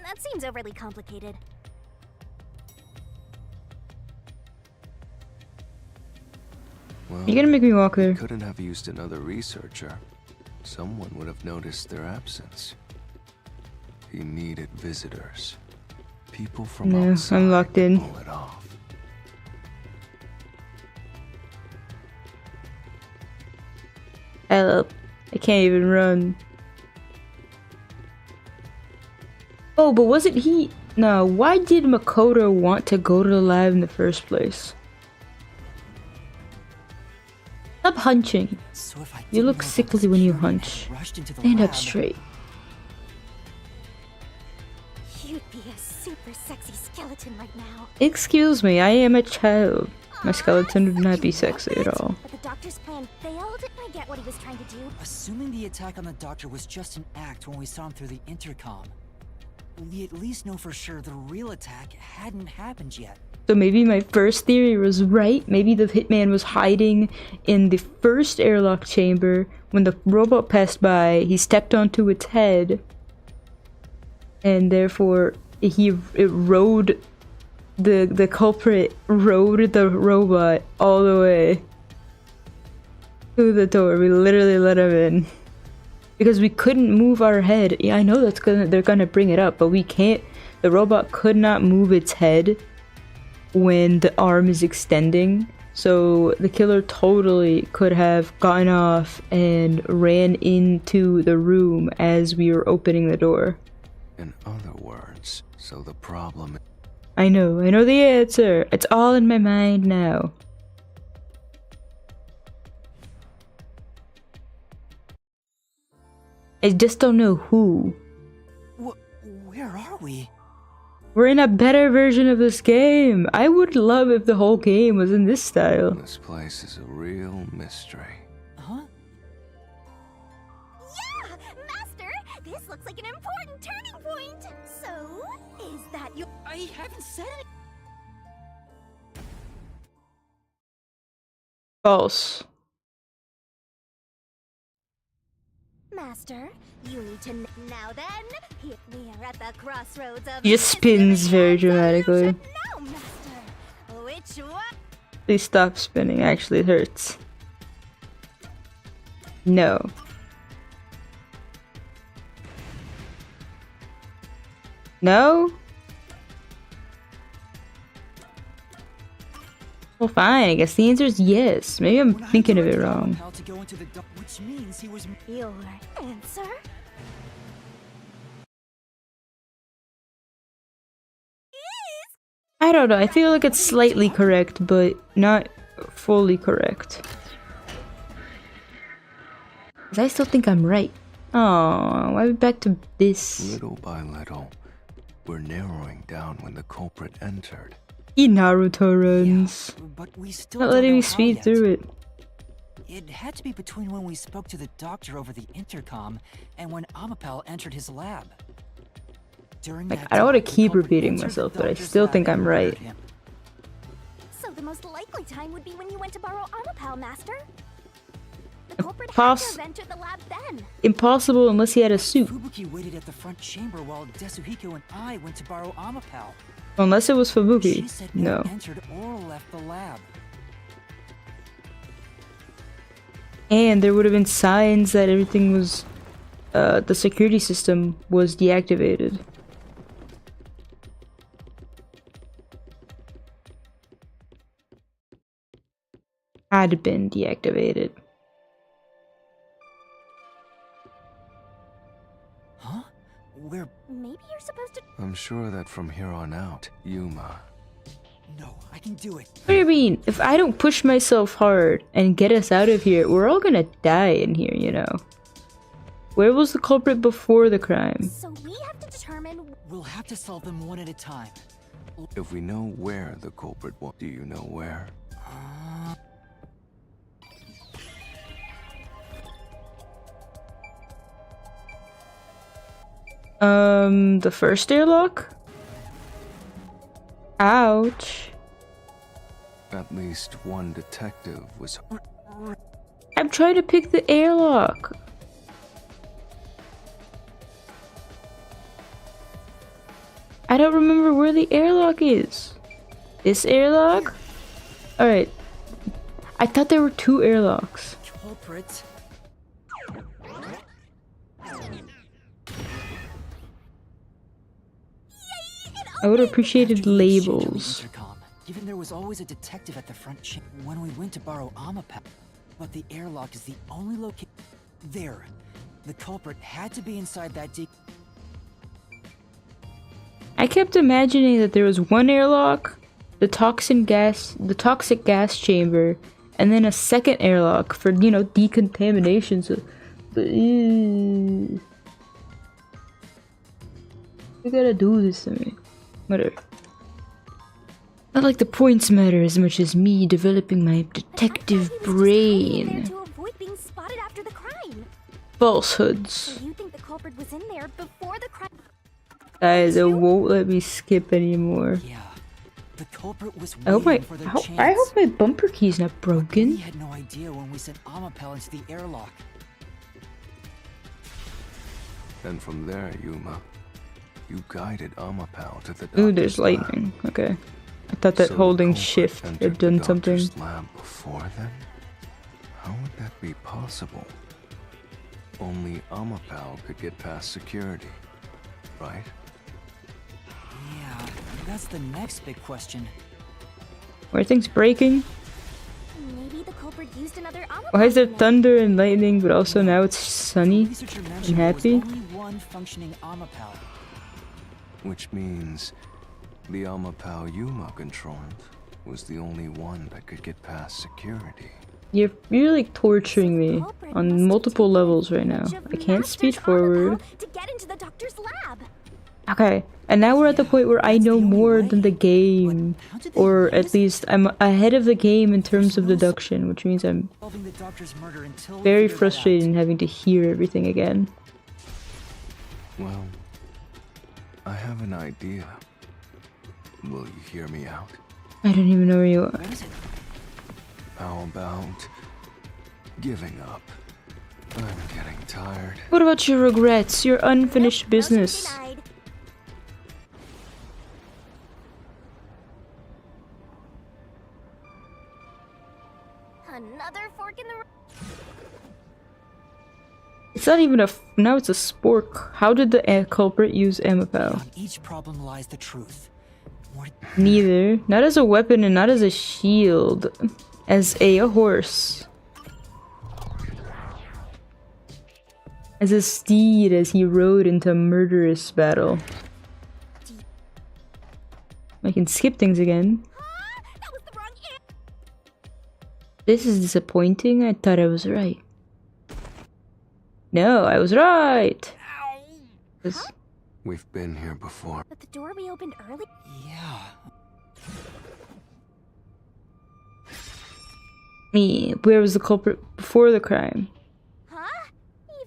That seems overly complicated. well, you're gonna make me walk he there. couldn't have used another researcher. Someone would have noticed their absence. He needed visitors. People from No, outside I'm locked in. pull it off. Help. I can't even run. Oh, but was it he? No, why did Makoto want to go to the lab in the first place? Stop hunching. So if I You didn't look know about the sickly when you security hunch. and rushed into the Stand up lab, straight. You'd be a super sexy skeleton right now. Excuse me, I am a child. My skeleton would not be You sexy love at it. all. But the doctor's plan failed. I get what he was trying to do. Assuming the attack on the doctor was just an act when we saw him through the intercom, we at least know for sure the real attack hadn't happened yet. So maybe my first theory was right. Maybe the hitman was hiding in the first airlock chamber. When the robot passed by, he stepped onto its head. And therefore, the culprit rode the robot all the way to the door. We literally let him in. Because we couldn't move our head. Yeah, I know they're gonna bring it up, but we can't. The robot could not move its head when the arm is extending. So the killer totally could have gotten off and ran into the room as we were opening the door. In other words, so the problem. I know the answer. It's all in my mind now. I just don't know who. Where are we? We're in a better version of this game. I would love if the whole game was in this style. This place is a real mystery. Huh? Yeah! Master! This looks like an important turning point! So, is that your... I haven't said it. False. Master, you need to... Now then, if we are at the crossroads of... He just spins very mystery and dramatically. solution. Now, Master! Which one? Please stop spinning. Actually, it hurts. No. No? Well, fine. I guess the answer is yes. Maybe I'm When I thinking of it directed wrong. Pal to go into the which means he was. Your answer? I don't know. I feel like it's slightly correct, but not fully correct. 'Cause I still think I'm right. Oh, why are we back to this? Little by little, we're narrowing down when the culprit entered. He Naruto runs. But we still Not don't letting know me how speed yet. through it. It had to be between when we spoke to the doctor over the intercom and when Amapel entered his lab. During Like, that I don't want to time, the keep culprit repeating entered the myself, but I doctor's still lab think and I'm murdered right. him. So the most likely time would be when you went to borrow Amapal, Master? The culprit had Poss- to have entered the lab then. Impossible unless he had a suit. Fubuki waited at the front chamber while Desuhiko and I went to borrow Amapel. Unless it was She Fubuki. said No. one entered or left the lab. And there would have been signs that everything was... the security system was deactivated. Had been deactivated. Huh? Where? Maybe you're supposed to... I'm sure that from here on out, Yuma. No, I can do it. What do you mean? If I don't push myself hard and get us out of here, we're all gonna die in here, you know. Where was the culprit before the crime? So we have to determine... We'll have to solve them one at a time. If we know where the culprit was, do you know where? The first airlock? Ouch. At least one detective was... I'm trying to pick the airlock. I don't remember where the airlock is. This airlock? Alright. I thought there were 2 airlocks. Culprit. I would have appreciated labels. Given there was always a detective at the front when we went to borrow Amapal, but the airlock is the only location. There. The culprit had to be inside that I kept imagining that there was one airlock, the toxic gas chamber, and then a second airlock for, you know, decontamination. So, but, you gotta do this to me. Whatever. Not like the points matter as much as me developing my detective brain. To avoid being spotted after the crime. Falsehoods. So you think the culprit was in there before the crime? Guys, it won't let me skip anymore. Yeah. The culprit was I hope waiting for their chance. I hope my bumper key's not broken. We had no idea when we sent Amapal into the airlock. And from there, Yuma, you guided Amapal to the Ooh, there's doctor's lab. lightning. Okay. I thought that So the holding culprit shift entered had the done something. doctor's lab before then? How would that be possible? Only Amapal could get past security, right? Yeah, that's the next big question. Are things breaking? Maybe the culprit used another Why is there thunder and lightning, but also now it's sunny Researcher and mentioned there happy? was only one functioning Amapal. Which means the Amapal Yuma controlled was the only one that could get past security. You're like torturing me on multiple levels right now. I can't speed forward. To get into the doctor's lab. Okay, and now we're at the point where I know more than the game. Or at least I'm ahead of the game in terms of deduction, which means I'm Solving the doctor's murder until we very figure that frustrated out. in having to hear everything again. Well, I have an idea. Will you hear me out? I don't even know where you are. What is it? How about giving up? I'm getting tired. What about your regrets, your unfinished Nope, business? motion denied. Another fork in the road. It's not even now it's a spork. How did the culprit use Amapal? On each problem lies the truth. What Neither. Not as a weapon and not as a shield. As a horse. As a steed as he rode into a murderous battle. I can skip things again. That was the wrong answer. This is disappointing. I thought I was right. No, I was right. This- We've been here before. But the door we opened early. Yeah. Me. Where was the culprit before the crime? Huh?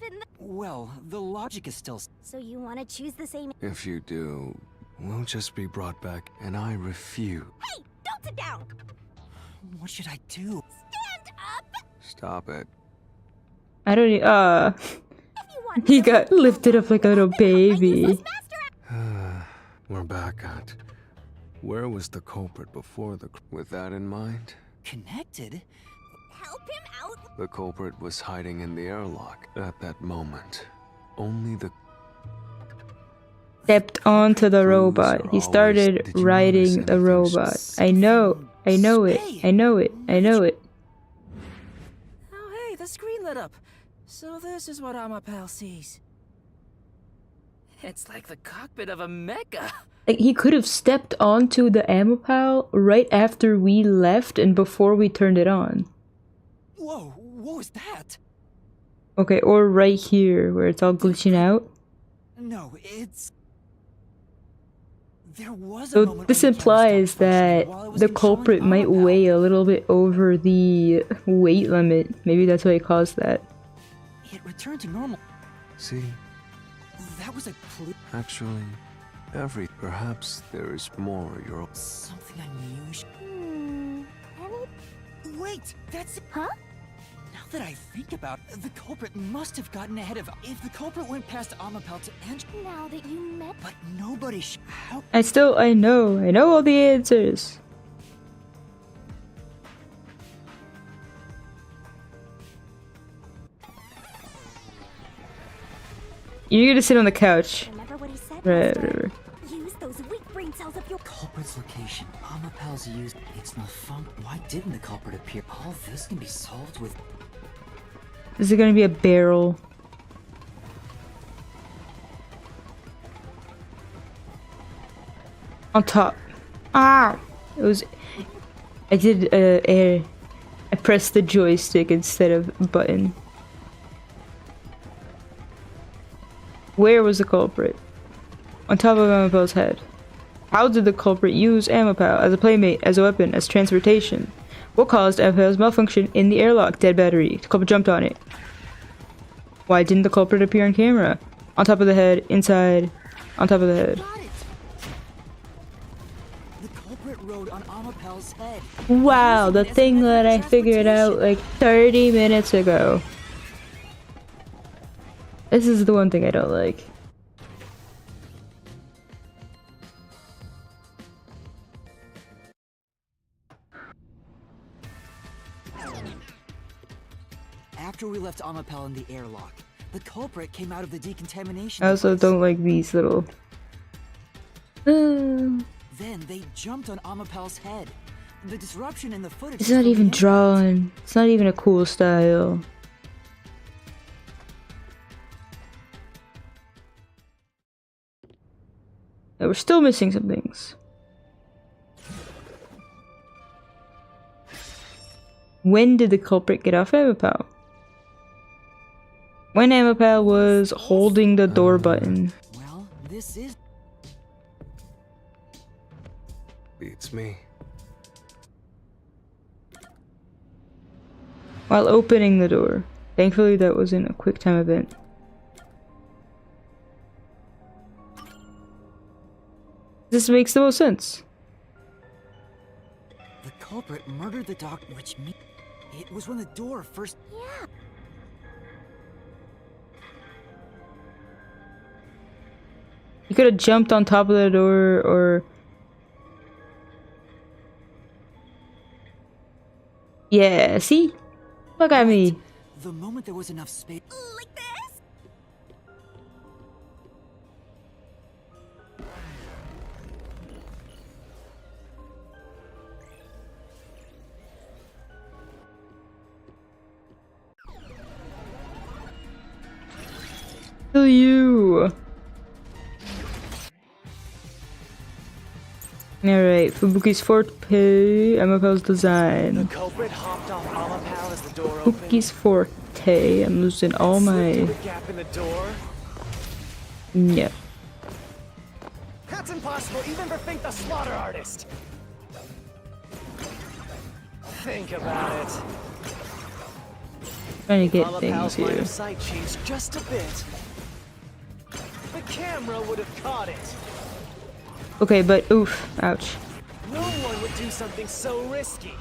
Even Well, the logic is still. so you want to choose the same? If you do, we'll just be brought back, and I refuse. Hey, don't sit down. What should I do? Stand up. Stop it. I don't If you want. He got lifted up like a little baby. Master. We're back at... Where was the culprit before the... With that in mind, Connected? Help him out. the culprit was hiding in the airlock at that moment. Only the... Stepped onto the robot. He started Did you riding notice the anything robot. I know it. I know it. Oh, hey, the screen lit up. So this is what Amapal sees. It's like the cockpit of a mecha. Like, he could have stepped onto the Amapal right after we left and before we turned it on. Whoa, what was that? Okay, or right here where it's all glitching out. No, it's... There was a So moment this when the camera implies stopped functioning that while I was the controlling culprit might Amapal. weigh a little bit over the weight limit. Maybe that's why he caused that. It returned to normal. See, That was a clue. actually, Perhaps there is more you're... Something unusual. Any... Wait, that's... Huh? Now that I think about it, the culprit must have gotten ahead of... If the culprit went past Amapel to Angel... Now that you met... But nobody how... I know all the answers. You're gonna sit on the couch. Remember what he said? Right, Master? right. Use those weak brain cells of your... Culprit's location. Amapel's used. It's not fun. Why didn't the culprit appear? All this can be solved with... Is it gonna be a barrel? On top. Ah! It was... I did I pressed the joystick instead of button. Where was the culprit? On top of Amapel's head. How did the culprit use Amapel as a playmate, as a weapon, as transportation? What caused Amapel's malfunction in the airlock? Dead battery. The culprit jumped on it. Why didn't the culprit appear on camera? On top of the head, inside, on top of the head. Got it! The culprit rode on Amapel's head. Wow, the thing that I figured out like 30 minutes ago. This is the one thing I don't like. After we left Amapel in the airlock, the culprit came out of the decontamination I also device. don't like these little... Then they jumped on Amapel's head. The disruption in the footage... It's not even drawn. It's not even a cool style. Yeah, we're still missing some things. When did the culprit get off Amapel? When Amapel was holding the door button. Well, this is... Beats me. While opening the door. Thankfully that wasn't a quick time event. This makes the most sense. The culprit murdered the doctor, which means... It was when the door first... Yeah. You could have jumped on top of the door or... Yeah, see? Look at me. The moment there was enough space... Like this? Kill you. Alright, Fubuki's forte, Amapel's The design. culprit hopped off Amapel as the door opened. Fubuki's forte. I'm losing all Slipped my... through the gap in the door. Yeah. That's impossible even for Fink the Slaughter Artist. Think about it. Trying to get Amapel's things line here. of sight changed just a bit. The camera would have caught it. Okay, but oof. Ouch. No one would do something so risky.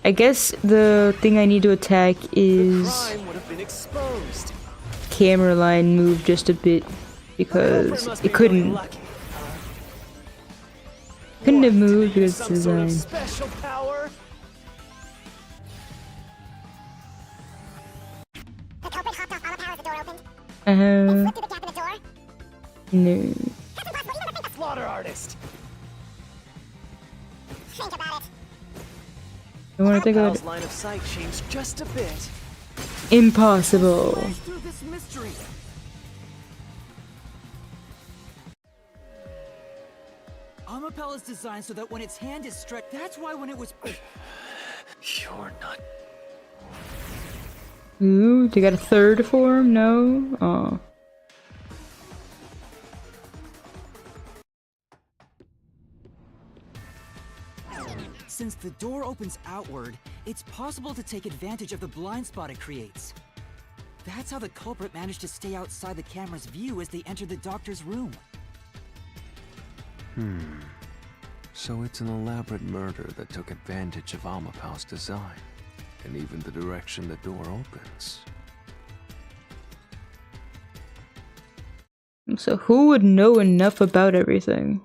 I guess the thing I need to attack The is crime would have been exposed. camera line moved just a bit The culprit because must be it couldn't really lucky. have What, moved did he use because some sort of design. special power? The culprit hopped off Amapel as the door opened. Uh-huh. Slipped through the gap in the door. No. That's impossible even for Fink the Slaughter Artist. Think about it. I want to think about Amapel's line of sight changed just a bit. impossible. Flash through this mystery. Amapel is designed so that when its hand is stretched, that's why when it was... You're not. Ooh, they got a third form? No? Oh. Since the door opens outward, it's possible to take advantage of the blind spot it creates. That's how the culprit managed to stay outside the camera's view as they entered the doctor's room. So it's an elaborate murder that took advantage of Amapau's design, and even the direction the door opens. So who would know enough about everything?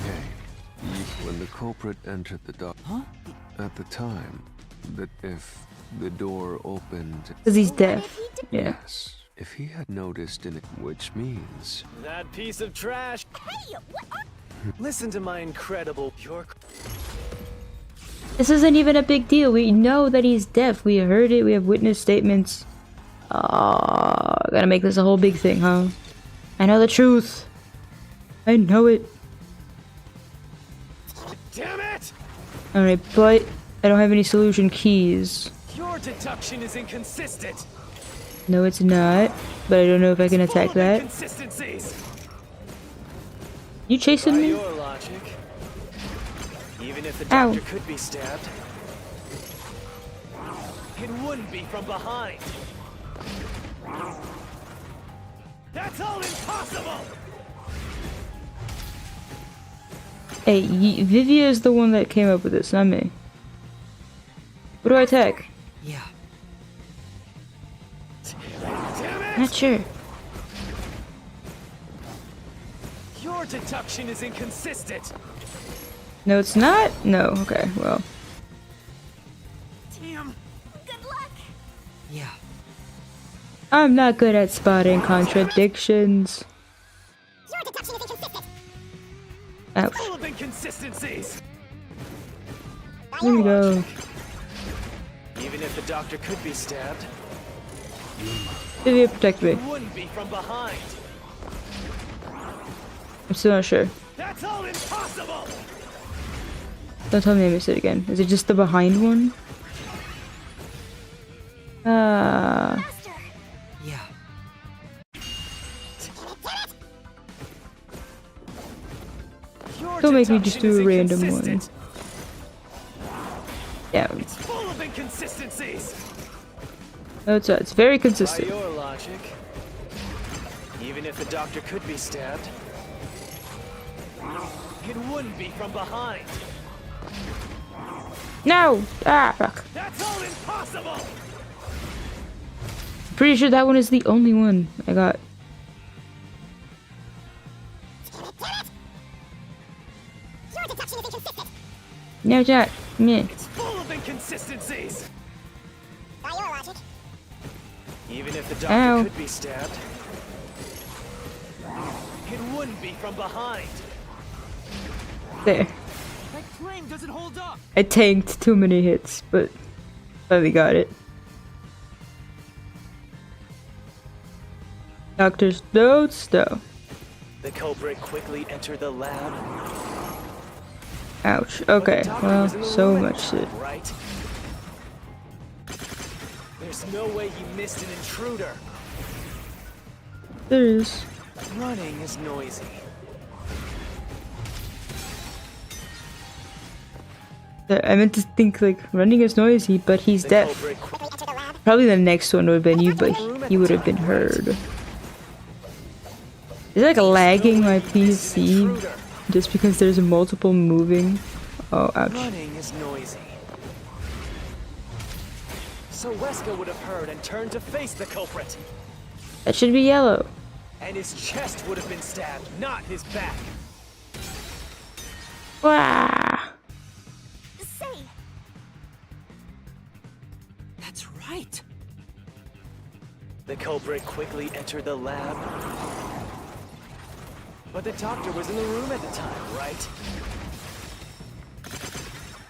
Hey, when the culprit entered the dock, at the time, that if the door opened, Because he's deaf. Yeah. yes, if he had noticed in it, which means That piece of trash. Hey, what are... Listen to my incredible pure. This isn't even a big deal. We know that he's deaf. We heard it. We have witness statements. Gotta make this a whole big thing, huh? I know the truth. I know it. Damn it! Alright, but I don't have any solution keys. Your deduction is inconsistent. No, it's not. But I don't know if I can Full attack of that. inconsistencies. You chasing By me? your logic, even if the Ow. doctor could be stabbed, it wouldn't be from behind. That's all impossible! Hey, Vivia is the one that came up with this, not me. What do I attack? Yeah. Damn it! Not sure. Your deduction is inconsistent. No, it's not? No, okay, well. Damn. Good luck! Yeah. I'm not good at spotting contradictions. Your deduction is inconsistent. Ouch. Full of inconsistencies. Here we go. Even if the doctor could be stabbed, Vivia, protect me. it wouldn't be from behind. I'm still not sure. That's all impossible! Don't tell me I missed it again. Is it just the behind one? Master! Yeah. Your Don't make me just deduction do is a random one. inconsistent. Yeah. It's full of inconsistencies. No, it's very By consistent. your logic, even if the doctor could be stabbed, it wouldn't be from behind. No! Ah, fuck. That's all impossible! Pretty sure that one is the only one I got. Your deduction is inconsistent. No, it's not. Meh. It's full of inconsistencies. By your logic, Even if the doctor Ow. could be stabbed, it wouldn't be from behind. There. That claim doesn't hold up. I tanked too many hits, but finally got it. Doctor's notes, though. The culprit quickly entered the lab. Ouch. but the Okay, doctor well, was in the so room at much the shit. time, right? There's no way he missed an intruder. There is. Running is noisy. I meant to think, like, running is noisy, but he's The deaf. culprit quickly enter the lab. Probably the next one would have been you, but he would have been heard. Is it like lagging my PC intruder. just because there's multiple moving? Oh, ouch. Running is noisy. So Wesker would have heard and turned to face the culprit. That should be yellow. And his chest would have been stabbed, not his back. Wah! Say, That's right. The culprit quickly entered the lab. But the doctor was in the room at the time, right?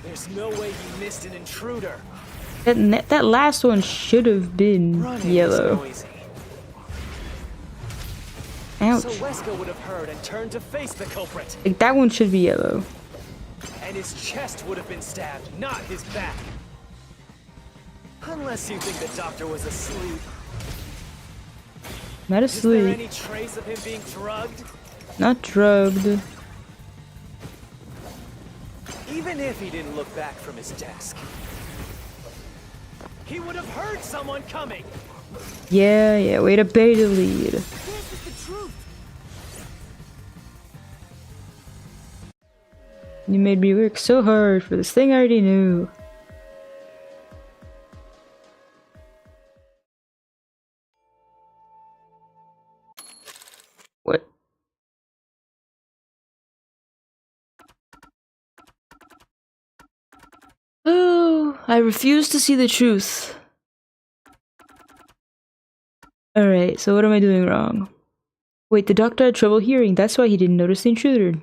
There's no way he missed an intruder. That last one should have been Running yellow. is noisy. Ouch. So Wesker would have heard and turned to face the culprit. Like, that one should be yellow. And his chest would have been stabbed, not his back. Unless you think the doctor was asleep. Not Is there asleep. any trace of him being drugged? Not drugged. Even if he didn't look back from his desk, He would have heard someone coming. Yeah, way to bury the lead. This is the truth. You made me work so hard for this thing I already knew. What? Oh, I refuse to see the truth. Alright, so what am I doing wrong? Wait, the doctor had trouble hearing, that's why he didn't notice the intruder.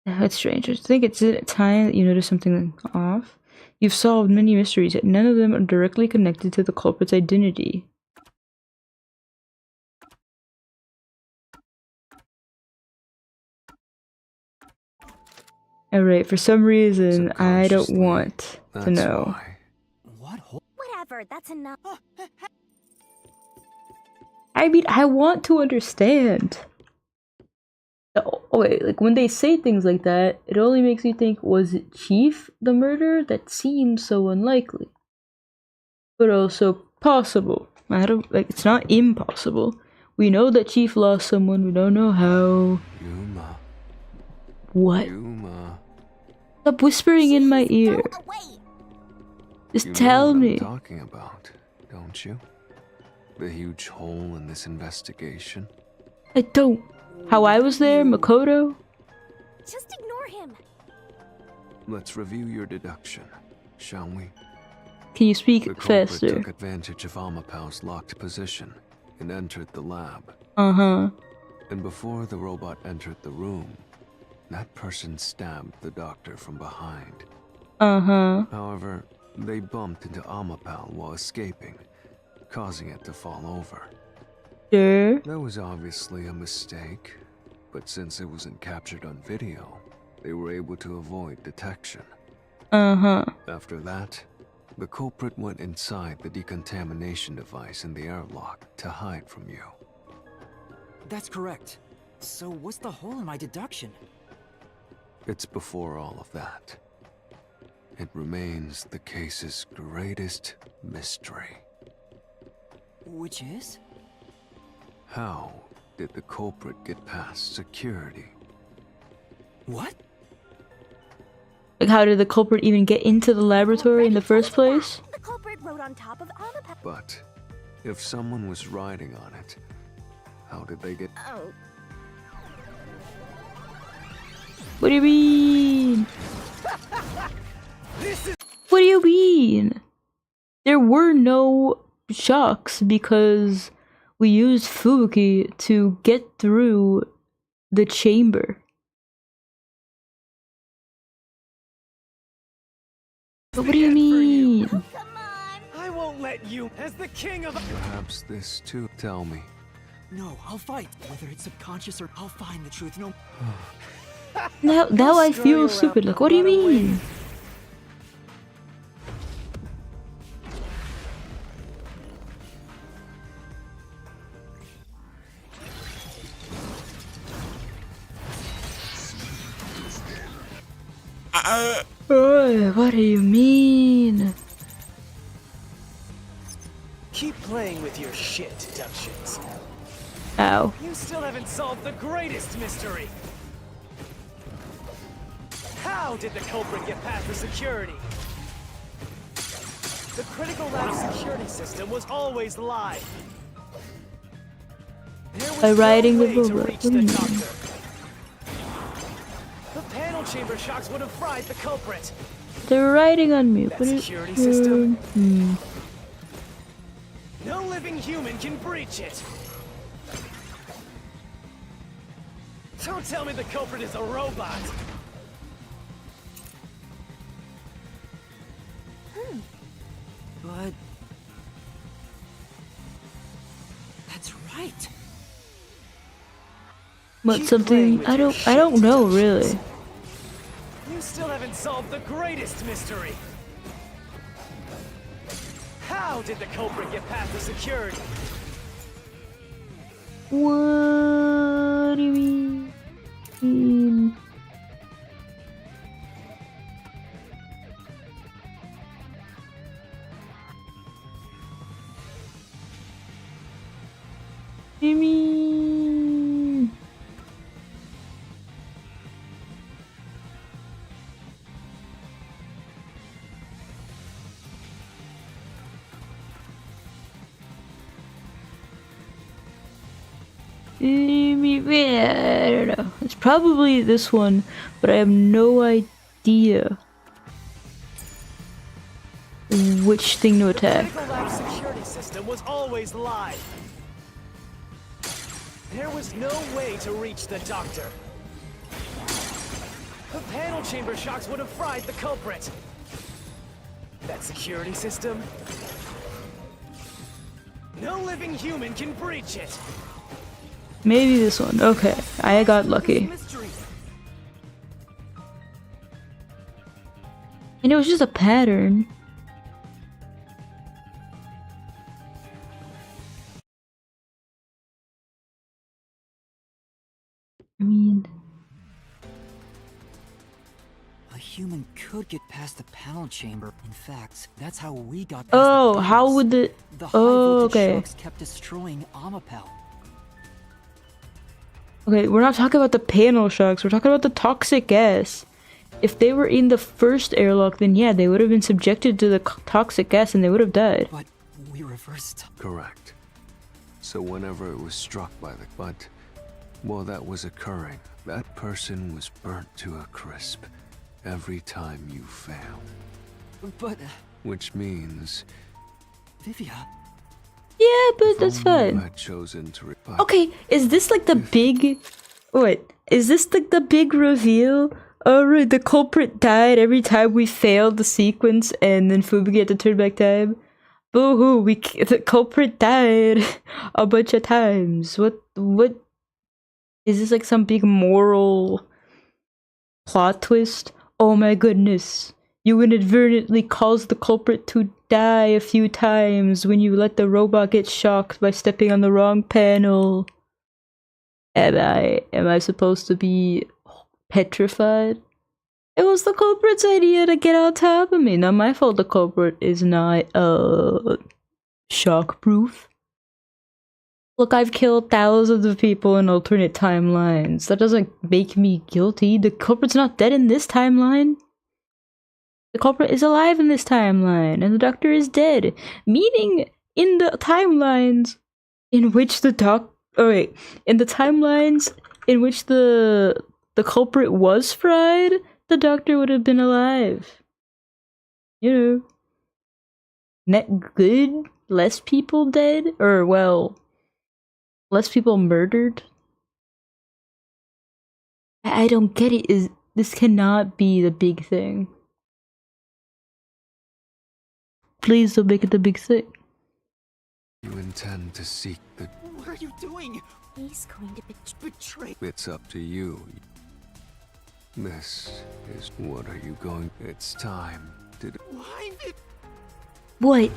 That's strange. I think it's at a time that you notice something off. You've solved many mysteries, yet none of them are directly connected to the culprit's identity. Alright, for some reason, I don't want to know. What? Whatever, that's enough. I mean, I want to understand. Oh, wait, like when they say things like that, it only makes me think, was it Chief the murderer? That seems so unlikely. But also possible. I don't, like, it's not impossible. We know that Chief lost someone, we don't know how. Yuma. What? Yuma. Stop whispering in my ear. Go away. Just You tell know what me. I'm talking about, don't you? The huge hole in this investigation. I don't. How I was there, Makoto? Just ignore him. Let's review your deduction, shall we? Can you speak The culprit faster? took advantage of Amapau's locked position and entered the lab. Uh-huh. And before the robot entered the room, that person stabbed the doctor from behind. Uh-huh. However, they bumped into Amapau while escaping, causing it to fall over. Sure. That was obviously a mistake, but since it wasn't captured on video, they were able to avoid detection. Uh-huh. After that, the culprit went inside the decontamination device in the airlock to hide from you. That's correct. So what's the hole in my deduction? It's before all of that. It remains the case's greatest mystery. Which is? How did the culprit get past security? What? Like, how did the culprit even get into the laboratory in the first place? The culprit rode on top of Amapau. But if someone was riding on it, how did they get... Oh, What do you mean? What do you mean? There were no shocks because we used Fubuki to get through the chamber. But what do you mean? come on. I won't let you, as the king of. Perhaps this too... Tell me. No, I'll fight. Whether it's subconscious or I'll find the truth. No. Now I feel stupid. Like, what do you mean? Oh, what do you mean? Keep playing with your shit deductions. Ow. You still haven't solved the greatest mystery. How did the culprit get past the security? The critical lab security system was always live. There was By riding no the way to robot. reach the doctor. The panel chamber shocks would have fried the culprit. They're riding on me. That What is security system? No living human can breach it. Don't tell me the culprit is a robot. But that's right. What, Keep something? playing with I your don't shit know deductions. really. You still haven't solved the greatest mystery. How did the culprit get past the security? What do you mean? I mean... I don't know. It's probably this one, but I have no idea which thing to attack. The medical lab security system was always live. There was no way to reach the doctor. The panel chamber shocks would have fried the culprit. That security system? No living human can breach it. Maybe this one. Okay, I got lucky. And it was just a pattern. I mean... A human could get past the panel chamber. In fact, that's how we got past Oh, the how pumps. would the... The high Oh, voltage okay. shocks kept destroying Amapel. Okay, we're not talking about the panel shocks, we're talking about the toxic gas. If they were in the first airlock, then yeah, they would have been subjected to the toxic gas and they would have died. But we reversed. Correct. So whenever it was struck by the... But while that was occurring, that person was burnt to a crisp every time you failed. But Which means... Vivia, Yeah, but if that's only you fine. had chosen to... Okay, is this like the big... Wait, is this like the big reveal? Oh, right, the culprit died every time we failed the sequence and then Fubuki had to turn back time? Boo-hoo, the culprit died a bunch of times. What... Is this like some big moral plot twist? Oh my goodness. You inadvertently caused the culprit to die a few times when you let the robot get shocked by stepping on the wrong panel. Am I supposed to be petrified? It was the culprit's idea to get on top of me. Not my fault the culprit is not shock-proof. Look, I've killed thousands of people in alternate timelines. That doesn't make me guilty. The culprit's not dead in this timeline. The culprit is alive in this timeline, and the doctor is dead. Meaning, in the timelines in which the in the timelines in which the culprit was fried, the doctor would have been alive. You know. Net good? Less people dead? Or, well... less people murdered? I don't get it. This cannot be the big thing. Please don't make it the big thing. You intend to seek the... What are you doing? He's going to Betray. It's up to you. This is... What are you going... It's time to... Why did... What?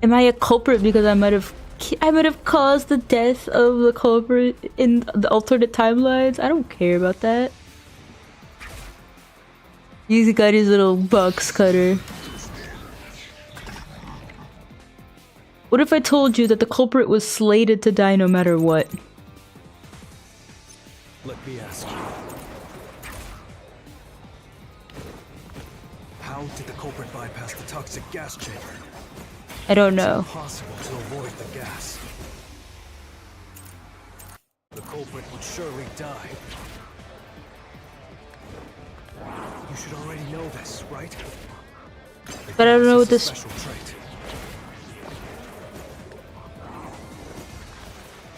Am I a culprit because I might have caused the death of the culprit in the alternate timelines? I don't care about that. He's got his little box cutter. What if I told you that the culprit was slated to die no matter what? Let me ask you. How did the culprit bypass the toxic gas chamber? I don't know. Impossible to avoid the gas. The culprit would surely die. You should already know this, right? But I don't know what This is this... a special trait.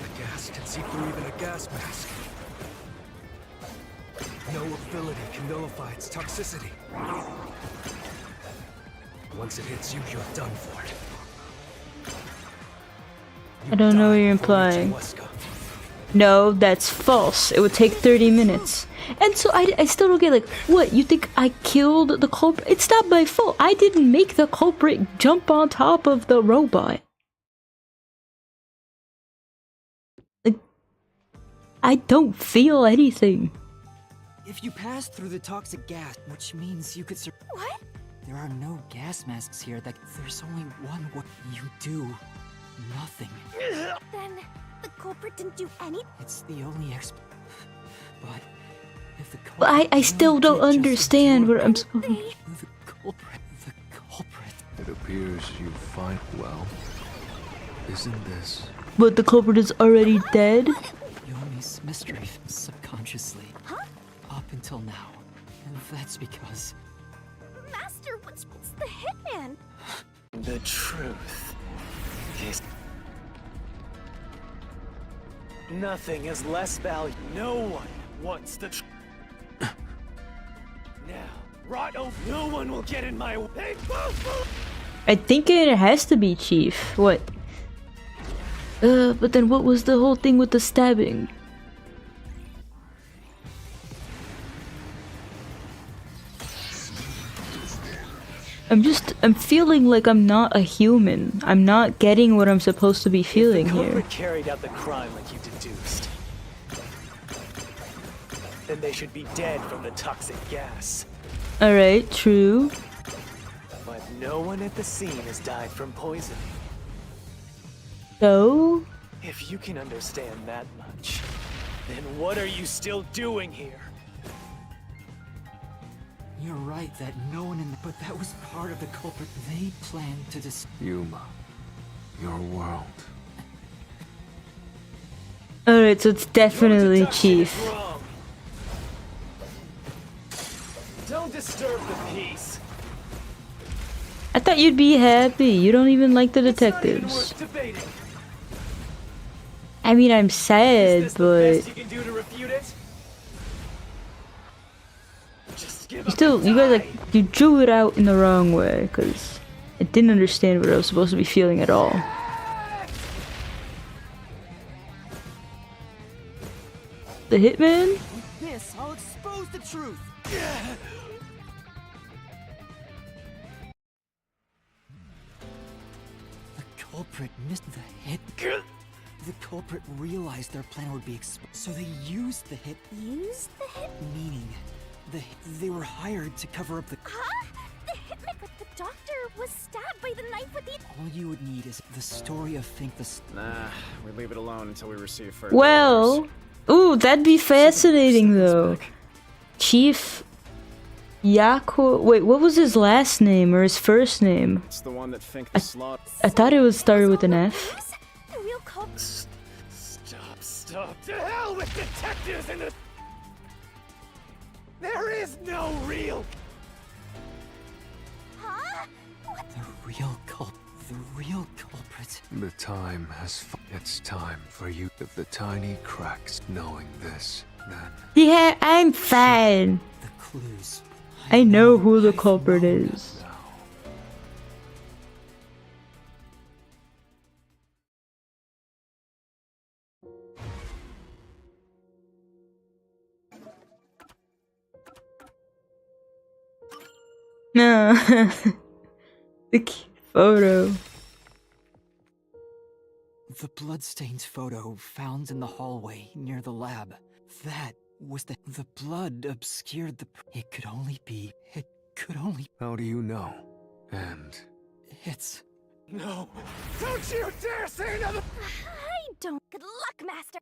The gas can see through even a gas mask. No ability can nullify its toxicity. Once it hits you, you're done for. I don't know what you're implying. No, that's false. It would take 30 minutes. And so I still don't get, like, what? You think I killed the culprit? It's not my fault. I didn't make the culprit jump on top of the robot. Like, I don't feel anything. if you pass through the toxic gas, which means you could What? There are no gas masks here. There's only one what you do. nothing. Then the culprit didn't do anything. It's the only But if the But culprit I still really don't did just understand endure what I'm the culprit. It appears you find well. Isn't this? But the culprit is already dead? Yomi's mystery subconsciously. Huh? Up until now. And that's because Master, what's the hitman? The truth is... Nothing is less valuable. No one wants the truth. Now, right over. No one will get in my way. I think it has to be Chief. What? But then what was the whole thing with the stabbing? I'm feeling like I'm not a human. I'm not getting what I'm supposed to be feeling If the here. culprit carried out the crime like you deduced, then they should be dead from the toxic gas. Alright, true. But no one at the scene has died from poisoning. So? If you can understand that much, then what are you still doing here? you're right that no one in the... But that was part of the culprit. They planned to Yuma, your world. Alright, so it's definitely Your deduction Chief. is wrong. Don't disturb the peace. I thought you'd be happy. You don't even like the It's not even detectives. worth debating. I mean, I'm sad, Is this the best but you can do to refute it? Just give you up still, and you guys die. you drew it out in the wrong way, because I didn't understand what I was supposed to be feeling at all. The hitman? With this, I'll expose the truth. The culprit missed the hit. The culprit realized their plan would be exposed, so they used the hit. Use the hit? Meaning, they were hired to cover up the... Huh? The hitman? But the doctor was stabbed by the knife with the... All you would need is the story of Nah, we leave it alone until we receive further Well, orders. ooh, that'd be fascinating though. Chief Yako. Wait, what was his last name or his first name? It's the one that think the slot. I thought it was started with an F. The real culprit... Stop. To hell with detectives and the... There is no real... Huh? What? The real culprit. The time has. It's time for you of the tiny cracks. Knowing this, then. Yeah, I'm fine. The clues. I know who the I've culprit known is. No. The photo. The bloodstained photo found in the hallway near the lab. That was the blood obscured the... It could only be... How do you know? And It's... No. Don't you dare say another... I don't... Good luck, Master.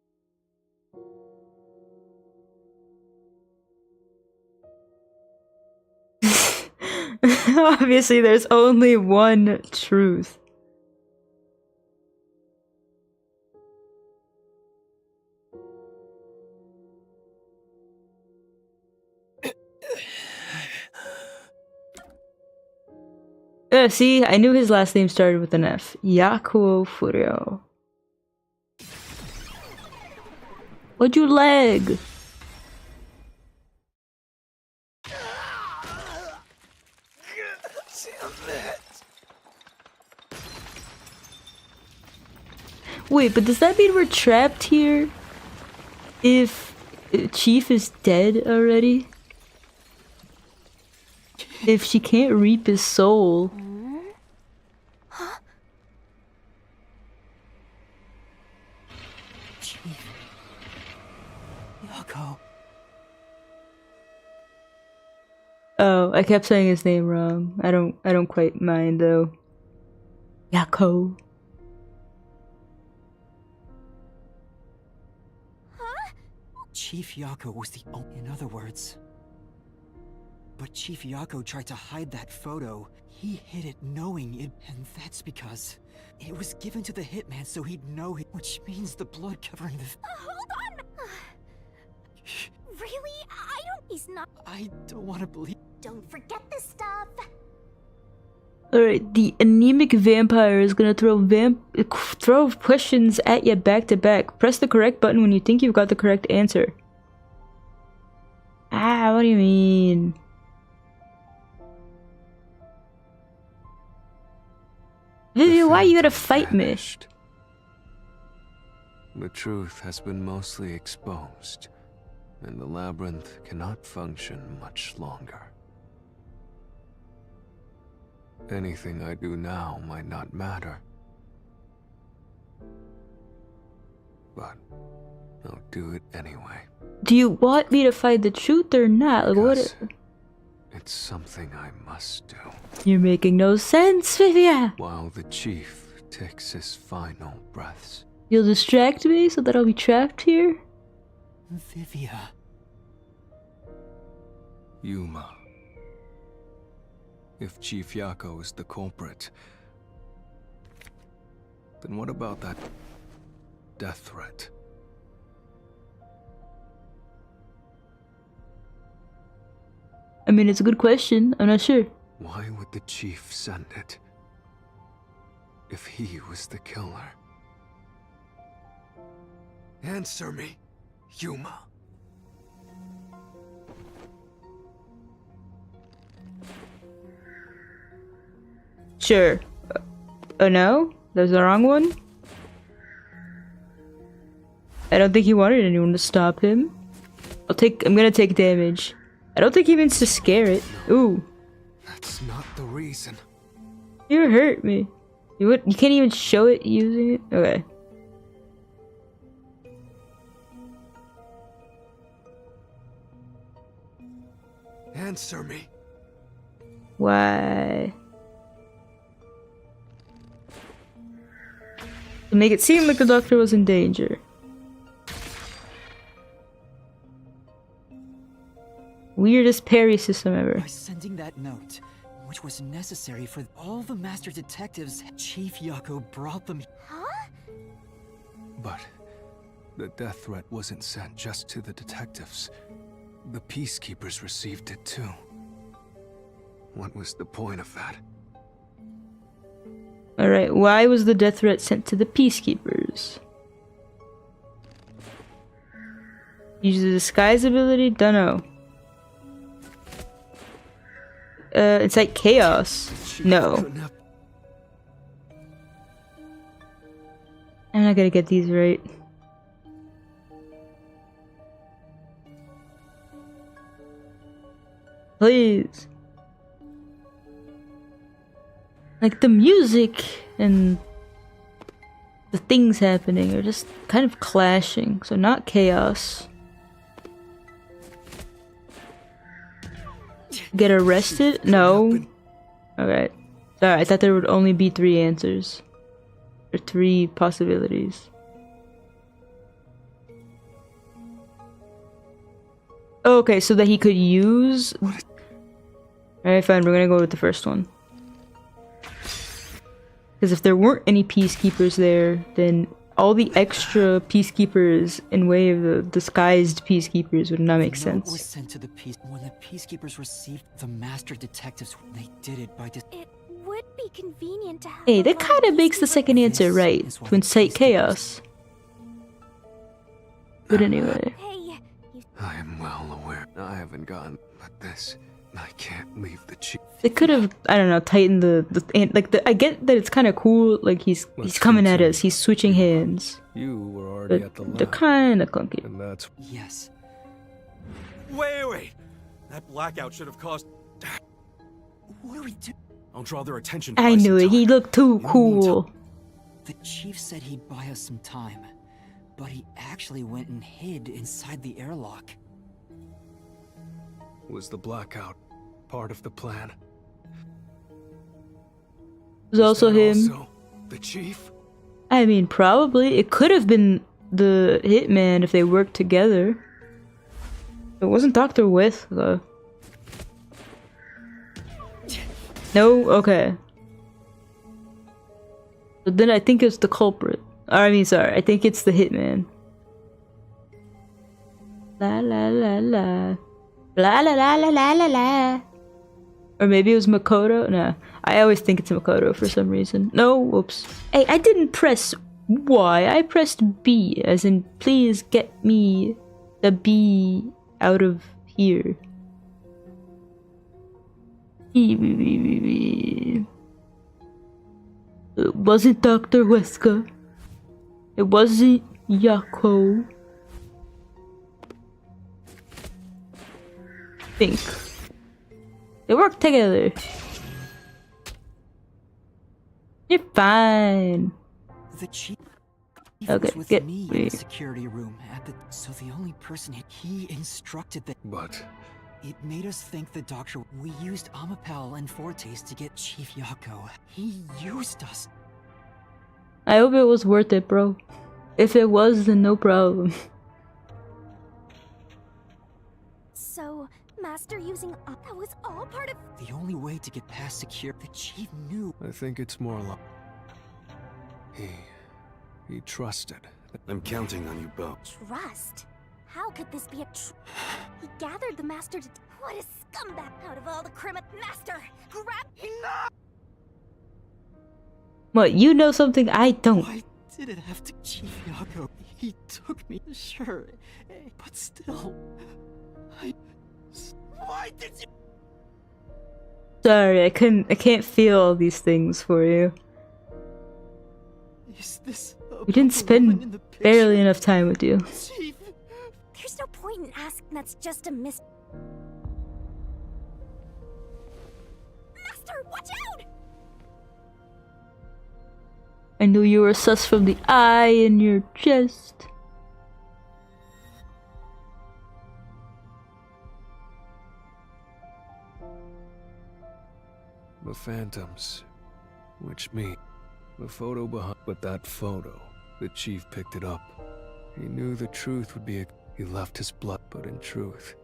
Obviously, there's only one truth. See, I knew his last name started with an F. Querrieoh. What'd you leg? Wait, but does that mean we're trapped here? If Chief is dead already? If she can't reap his soul? Chief. Yako. Oh, I kept saying his name wrong. I don't quite mind though. Yako. Chief Yako was the only. In other words. But Chief Yako tried to hide that photo. He hid it knowing it, and that's because it was given to the hitman so he'd know it, which means the blood covering the. Hold on! Really? He's not. I don't want to believe. Don't forget this stuff! Alright, the anemic vampire is gonna throw questions at you back to back. Press the correct button when you think you've got the correct answer. Ah, what do you mean? Vivian, why you gotta fight me? The truth has been mostly exposed, and the labyrinth cannot function much longer. Anything I do now might not matter, but I'll do it anyway. Do you want me to find the truth or not? Like, what? It's something I must do. You're making no sense, Vivian. While the chief takes his final breaths. You'll distract me so that I'll be trapped here? Vivia. Yuma. If Chief Yako is the culprit, then what about that death threat? I mean, it's a good question. I'm not sure. Why would the chief send it if he was the killer? Answer me, Yuma. Sure. Oh no? There's the wrong one? I don't think he wanted anyone to stop him. I'm gonna take damage. I don't think he means to scare it. Ooh. That's not the reason. You hurt me. You can't even show it using it? Okay. Answer me. Why? To make it seem like the doctor was in danger. Weirdest parry system ever. By sending that note, which was necessary for all the master detectives, Chief Yako brought them. Huh? But the death threat wasn't sent just to the detectives. The peacekeepers received it too. What was the point of that? Alright, why was the death threat sent to the peacekeepers? Use the disguise ability? Dunno. Incite chaos. No. I'm not gonna get these right. Please. Like the music and the things happening are just kind of clashing, so not chaos. Get arrested? No. Okay. Sorry, I thought there would only be 3 answers. Or 3 possibilities. Okay, so that he could use... Alright, fine, we're gonna go with the first one. Because if there weren't any peacekeepers there, then all the extra peacekeepers in way of the disguised peacekeepers would not make sense. Was sent to the when the peacekeepers received the master detectives, they did it by It would be convenient to have. Hey, that kind of makes the second answer right, to incite chaos. But anyway. Hey, I am well aware. I haven't gotten, but this, I can't leave the chief. They could have, I don't know, tightened I get that it's kind of cool, like he's coming at us, he's switching hands. You were already at the lab. They're kind of clunky. And that's... Yes. Wait! That blackout should have caused... What are we doing? I'll draw their attention. I knew it, he looked too cool. The chief said he'd buy us some time, but he actually went and hid inside the airlock. Was the blackout part of the plan? It was also him. Also the chief? I mean, probably. It could have been the hitman if they worked together. It wasn't Dr. Wesker. No? Okay. But then I think it's the culprit. I mean, sorry, I think it's the hitman. La la la la. La la la la la la la. Or maybe it was Makoto? No. I always think it's Makoto for some reason. No, whoops. Hey, I didn't press Y. I pressed B, as in, please get me the B out of here. It wasn't Dr. Wesker. It wasn't Yako. Think. They work together. You're fine. The chief Okay, was with get me in the security room so the only person he instructed that. But It made us think the doctor. We used Amapel and Fortes to get Chief Yako. He used us. I hope it was worth it, bro. If it was, then no problem. So, Master using that was all part of. The only way to get past secure. The chief knew. I think it's more like he trusted. I'm counting on you both. Trust? How could this be a He gathered the Master to. What a scumbag! Out of all the Master! Grab. What, you know something I don't? Why did it have to Chief Yako? He took me. Sure, but still. Why did you? Sorry, I can't feel all these things for you. Is this We didn't spend barely enough time with you. Chief? There's no point in asking. That's just a miss. Master, watch out! I knew you were sus from the eye in your chest. The phantoms, which me, the photo behind. But that photo, the chief picked it up. He knew the truth would be. He left his blood, but in truth.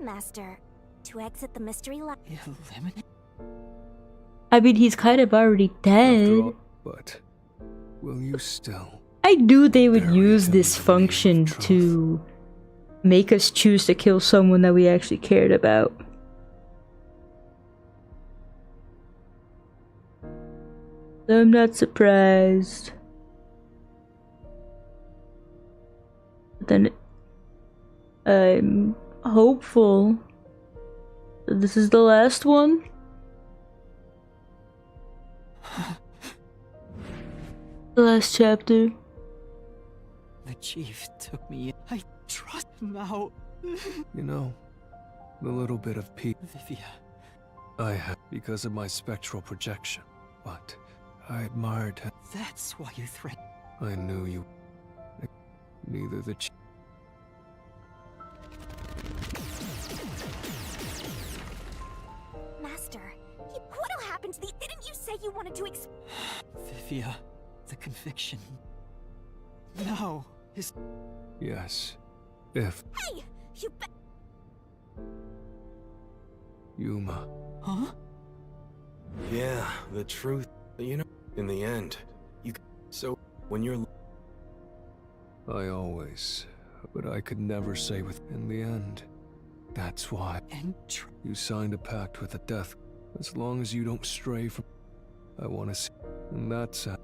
Master, to exit the mystery lab. Eliminate? I mean, he's kind of already dead. After all, but will you still? I knew they would bury use him this in the name of function truth? to make us choose to kill someone that we actually cared about. So I'm not surprised. But then I'm hopeful that this is the last one. The last chapter. The chief took me in. I trust now. You know, the little bit of peace Vivia. I had because of my spectral projection, but I admired him. That's why you threatened. I knew you. Neither the chief. Master, what'll happen to the. Didn't you say you wanted to Vivia, the conviction. Now is. Yes, if Hey! You Yuma. Huh? Yeah, the truth. You know, in the end, so when you're. I always, but I could never say with. In the end, that's why And you signed a pact with the death. As long as you don't stray from. I want to see, and that's it.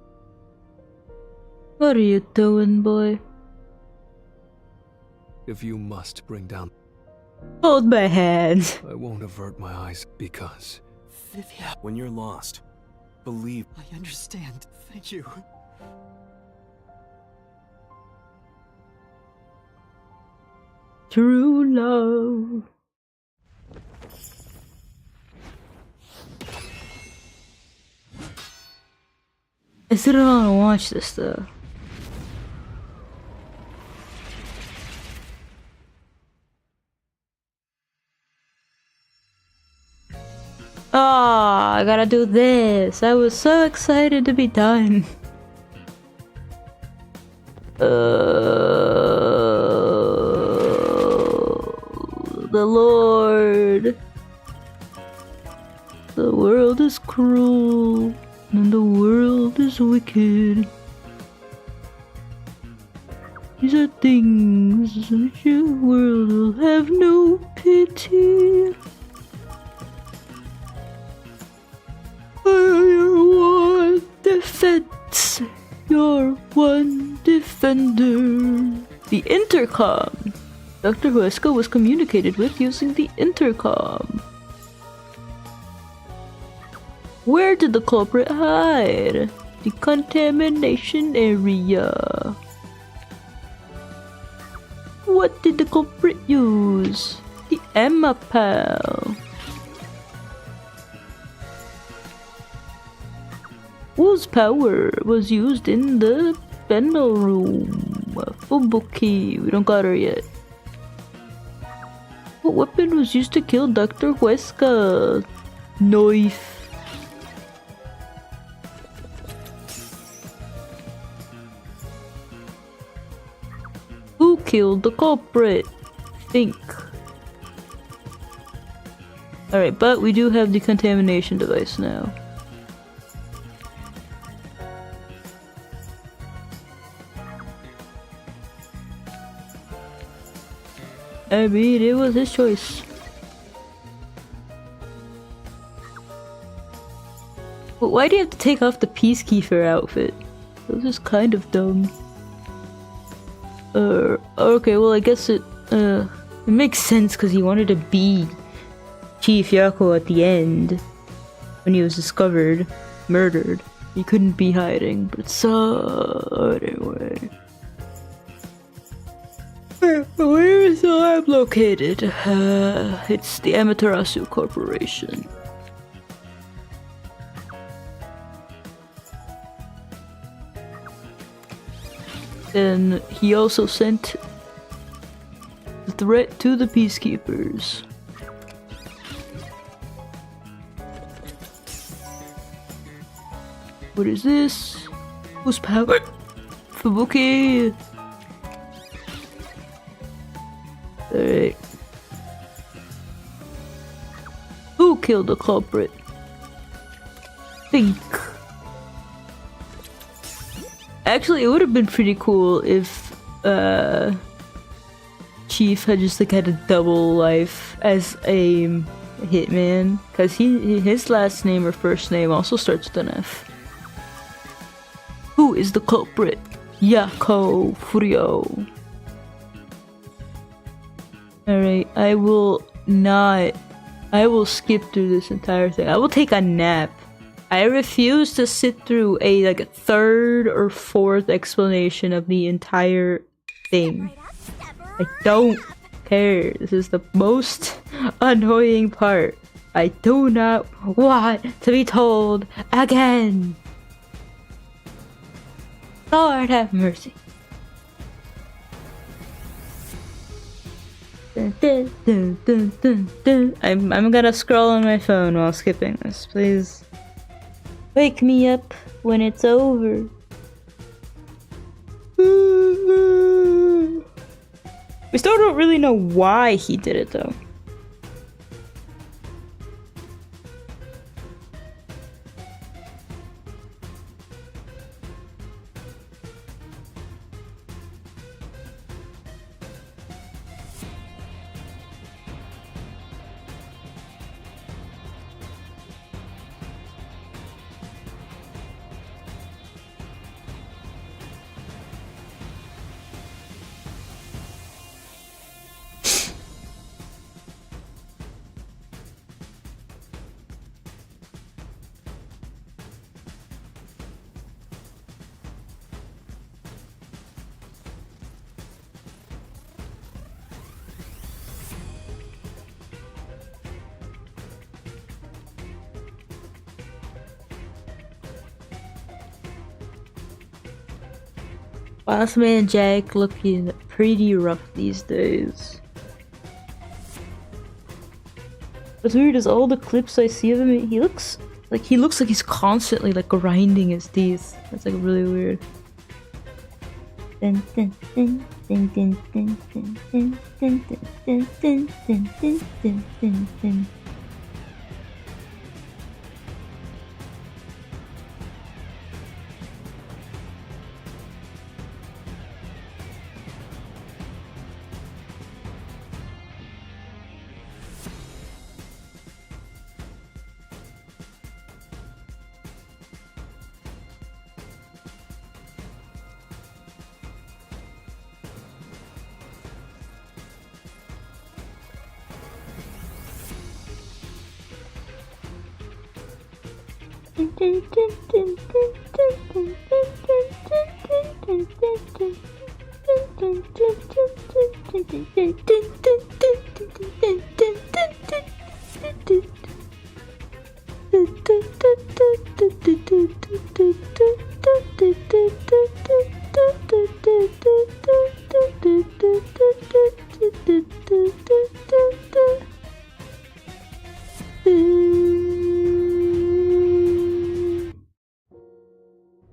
What are you doing, boy? If you must bring down, Hold my hand. I won't avert my eyes because Vivia, When you're lost, believe. I understand. Thank you. True love. I still don't want to watch this though. Oh, I gotta do this. I was so excited to be done. the Lord. The world is cruel, and the world is wicked. These are things which your world will have no pity. You're one defense, you're one defender. The intercom. Dr. Huesca was communicated with using the intercom. Where did the culprit hide? The contamination area. What did the culprit use? The Emapal. Whose power was used in the Bendel room? Fubuki. We don't got her yet. What weapon was used to kill Dr. Huesca? Knife. Who killed the culprit? Think. Alright, but we do have the contamination device now. I mean, it was his choice. But why do you have to take off the Peacekeeper outfit? That was just kind of dumb. Okay, well I guess it makes sense because he wanted to be Chief Yako at the end when he was discovered, murdered. He couldn't be hiding, but so anyway. Where is the lab located? It's the Amaterasu Corporation. Then he also sent the threat to the Peacekeepers. What is this? Whose power? Fubuki! Alright. Who killed the culprit? Think. Actually, it would have been pretty cool if Chief had just like had a double life as a hitman, because his last name or first name also starts with an F. Who is the culprit? Yako Furio. Alright, I will skip through this entire thing. I will take a nap. I refuse to sit through a third or fourth explanation of the entire thing. I don't care. This is the most annoying part. I do not want to be told again. Lord have mercy. Dun, dun, dun, dun, dun, dun. I'm gonna scroll on my phone while skipping this, please. Wake me up when it's over. We still don't really know why he did it though. Boss Man Jack looking pretty rough these days. What's weird is all the clips I see of him, he looks like he's constantly grinding his teeth. That's really weird. Dun, dun, dun, dun, dun, dun, dun, dun, dun, dun, dun, dun, dun, dun, dun, dun.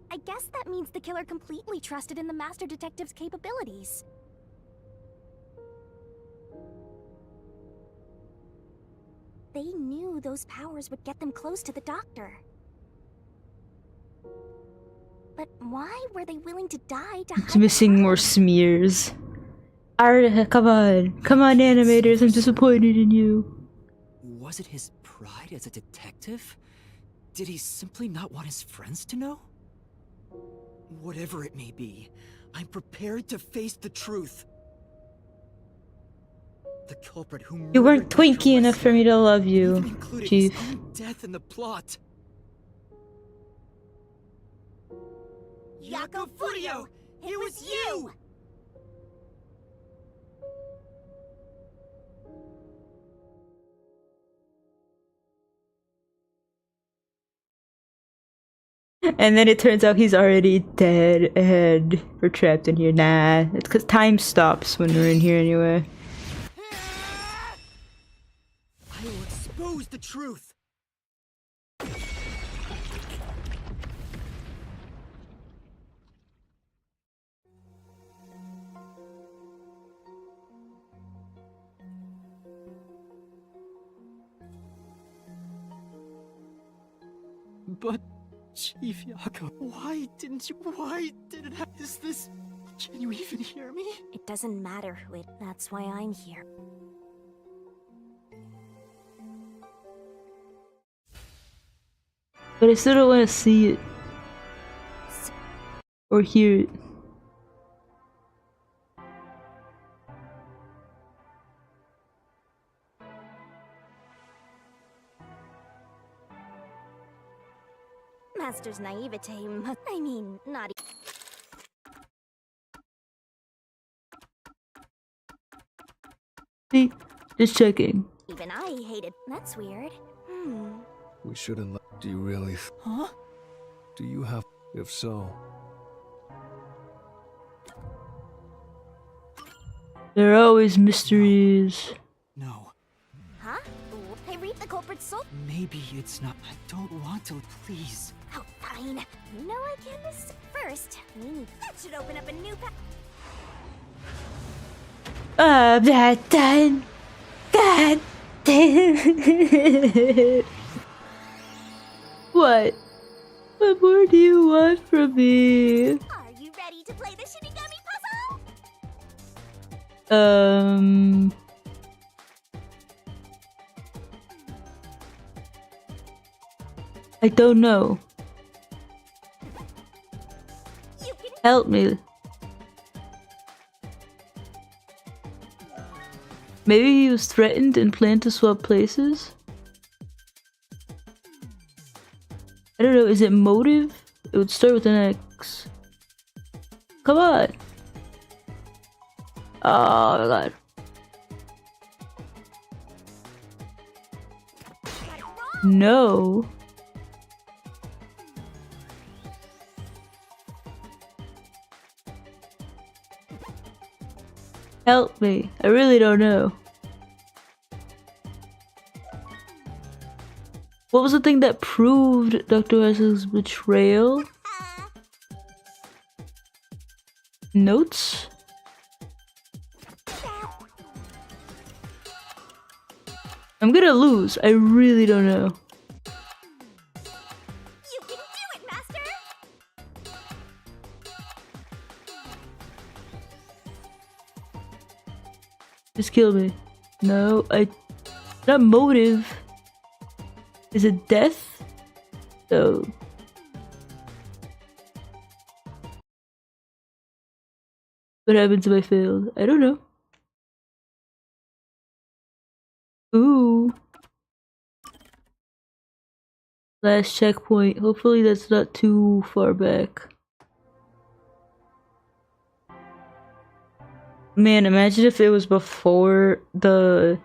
I guess that means the killer completely trusted in the Master Detective's capabilities. They knew those powers would get them close to the Doctor. But why were they willing to die to It's hide missing the more crime? smears. Alright, come on. Come on, animators, I'm disappointed in you. Was it his pride as a detective? Did he simply not want his friends to know? Whatever it may be, I'm prepared to face the truth. The culprit who You weren't murdered Dr. twinky enough for me to love even you, included Chief. his own death in the plot. Furio, it was you! And then it turns out he's already dead and we're trapped in here. Nah, it's because time stops when we're in here anyway. I will expose the truth. But, Chief Yaku, why didn't is this... Can you even hear me? It doesn't matter, that's why I'm here. But I still don't want to see it. Or hear it. Master's naivete I mean, not See? Just checking. even I hate it. That's weird. We shouldn't let. Do you really? Huh? Do you have? If so, There are always mysteries. No. Huh? I read the culprit's soul. Maybe it's not. I don't want to, please. Oh, fine. You know I can miss. First, we need. That should open up a new path. That done. God damn. What? What more do you want from me? Are you ready to play the Shinigami puzzle? I don't know. You can. Help me. Maybe he was threatened and planned to swap places? I don't know, is it motive? It would start with an X. Come on! Oh my god. No. Help me. I really don't know. What was the thing that proved Dr. Wesley's betrayal? Notes? I'm gonna lose. I really don't know. You can do it, Master! Just kill me. No, not motive. Is it death? No. What happens if I failed? I don't know. Ooh. Last checkpoint. Hopefully that's not too far back. Man, imagine if it was before the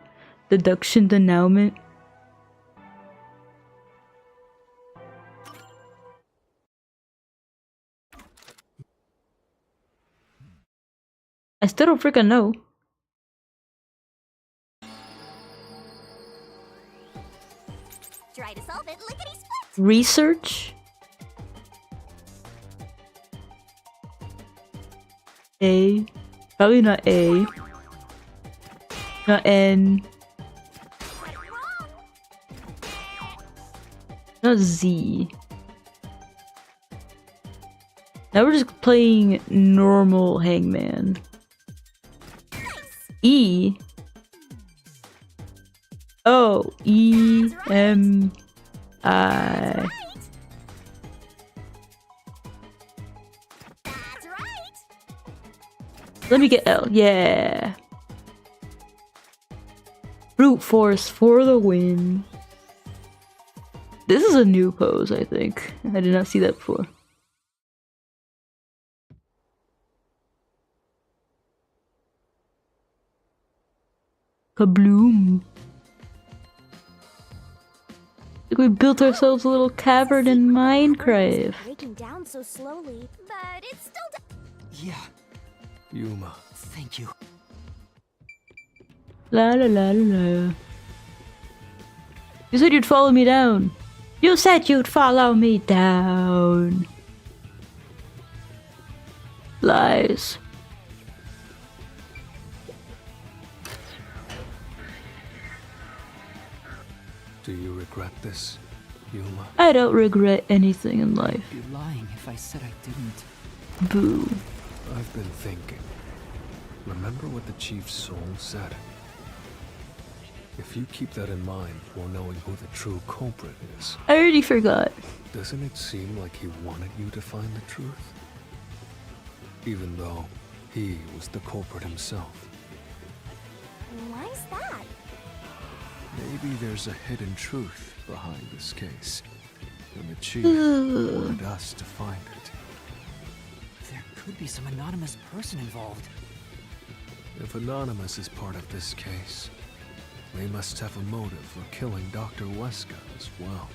deduction denouement. I still don't freaking know. Try to solve it, lickety-split! Research? A. Probably not A. Not N. Not Z. Now we're just playing normal Hangman. E. Oh, E M I. That's right! Let me get L. Yeah. Brute force for the win. This is a new pose, I think. I did not see that before. Kabloom. Like we built ourselves a little cavern in Minecraft. Breaking down so slowly, but it's still Yeah, Yuma. thank you. La la la la la. You said you'd follow me down. You said you'd follow me down. Lies. Do you regret this, Yuma? I don't regret anything in life. I'd be lying if I said I didn't. Boo. I've been thinking. Remember what the Chief's soul said? If you keep that in mind while knowing who the true culprit is, I already forgot. doesn't it seem like he wanted you to find the truth? Even though he was the culprit himself. Why's that? Maybe there's a hidden truth behind this case. And the Chief wanted us to find it. There could be some anonymous person involved. If Anonymous is part of this case, they must have a motive for killing Dr. Weska as well.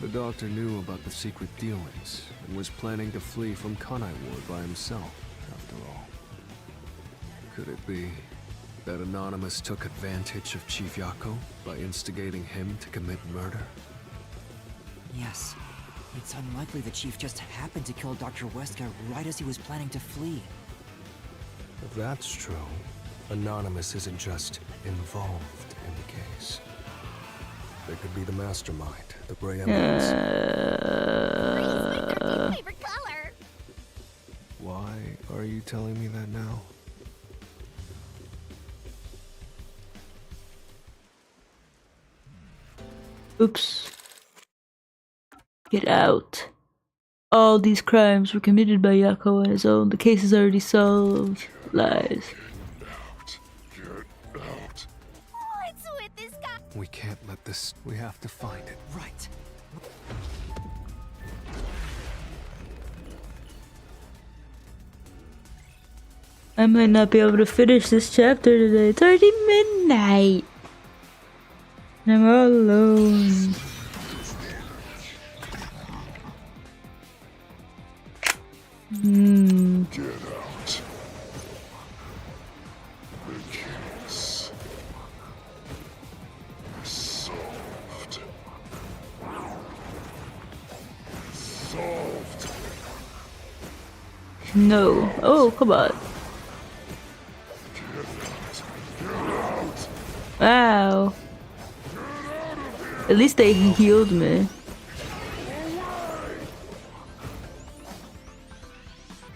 The doctor knew about the secret dealings and was planning to flee from Kanai Ward by himself, after all. Could it be that Anonymous took advantage of Chief Yako by instigating him to commit murder? Yes. It's unlikely the Chief just happened to kill Dr. Weska right as he was planning to flee. If that's true, Anonymous isn't just involved in the case. They could be the mastermind, the Grey Emeralds. Green is my nephew's favorite color! Why are you telling me that now? Oops. Get out. All these crimes were committed by Yako on his own. The case is already solved. Lies. What's with this guy? We can't let this... We have to find it. Right. I might not be able to finish this chapter today. It's already midnight. I'm all alone. Get out. The case is solved. Solved. No. Oh, come on. Wow. At least they healed me.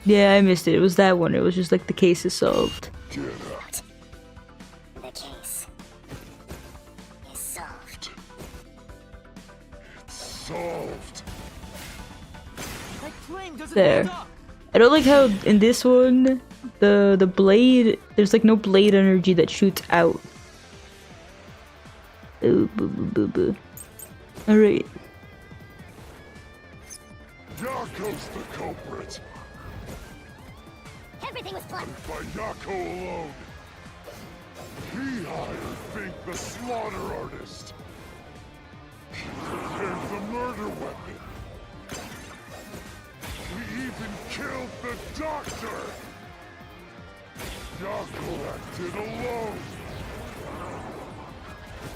Yeah, I missed it. It was that one. It was just like the case is solved. Get out. The case is solved. It's solved. My claim doesn't There. hold up. I don't like how in this one the blade, there's like no blade energy that shoots out. Ooh, boo boo boo boo. Alright. Yako's the culprit. Everything was planned. By Yako alone. He hired Fink the slaughter artist. He prepared the murder weapon. He even killed the doctor. Yako acted alone.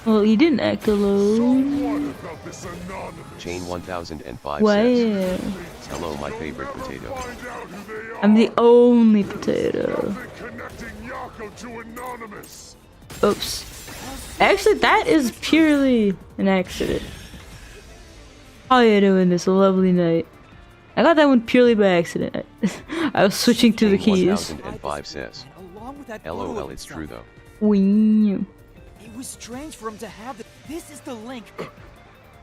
Well, he didn't act So alone. what about this anonymous? Chain 1005 Wow. says, hello my favorite potato. Find out who they are. I'm the only potato. Nothing connecting Yako to anonymous. Oops. Actually, that is purely an accident. How are you doing this lovely night? I got that one purely by accident. I was switching to the Chain keys. 1005 says, Along with that LOL blue it's stuff. true though. Wing. It was strange for him to have this is the link.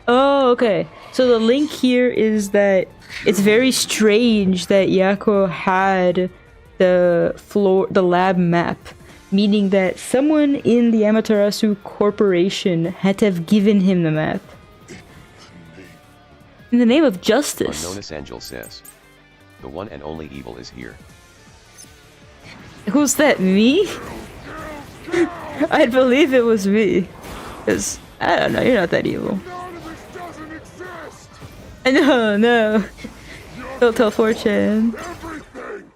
Oh, okay. So the link here is that it's very strange that Yako had the lab map, meaning that someone in the Amaterasu Corporation had to have given him the map. In the name of justice. Unknownus Angel says, the one and only evil is here. Who's that, me? I believe it was me. Because, I don't know, you're not that evil. Anonymous doesn't exist. No, no. Don't tell fortune. Everything.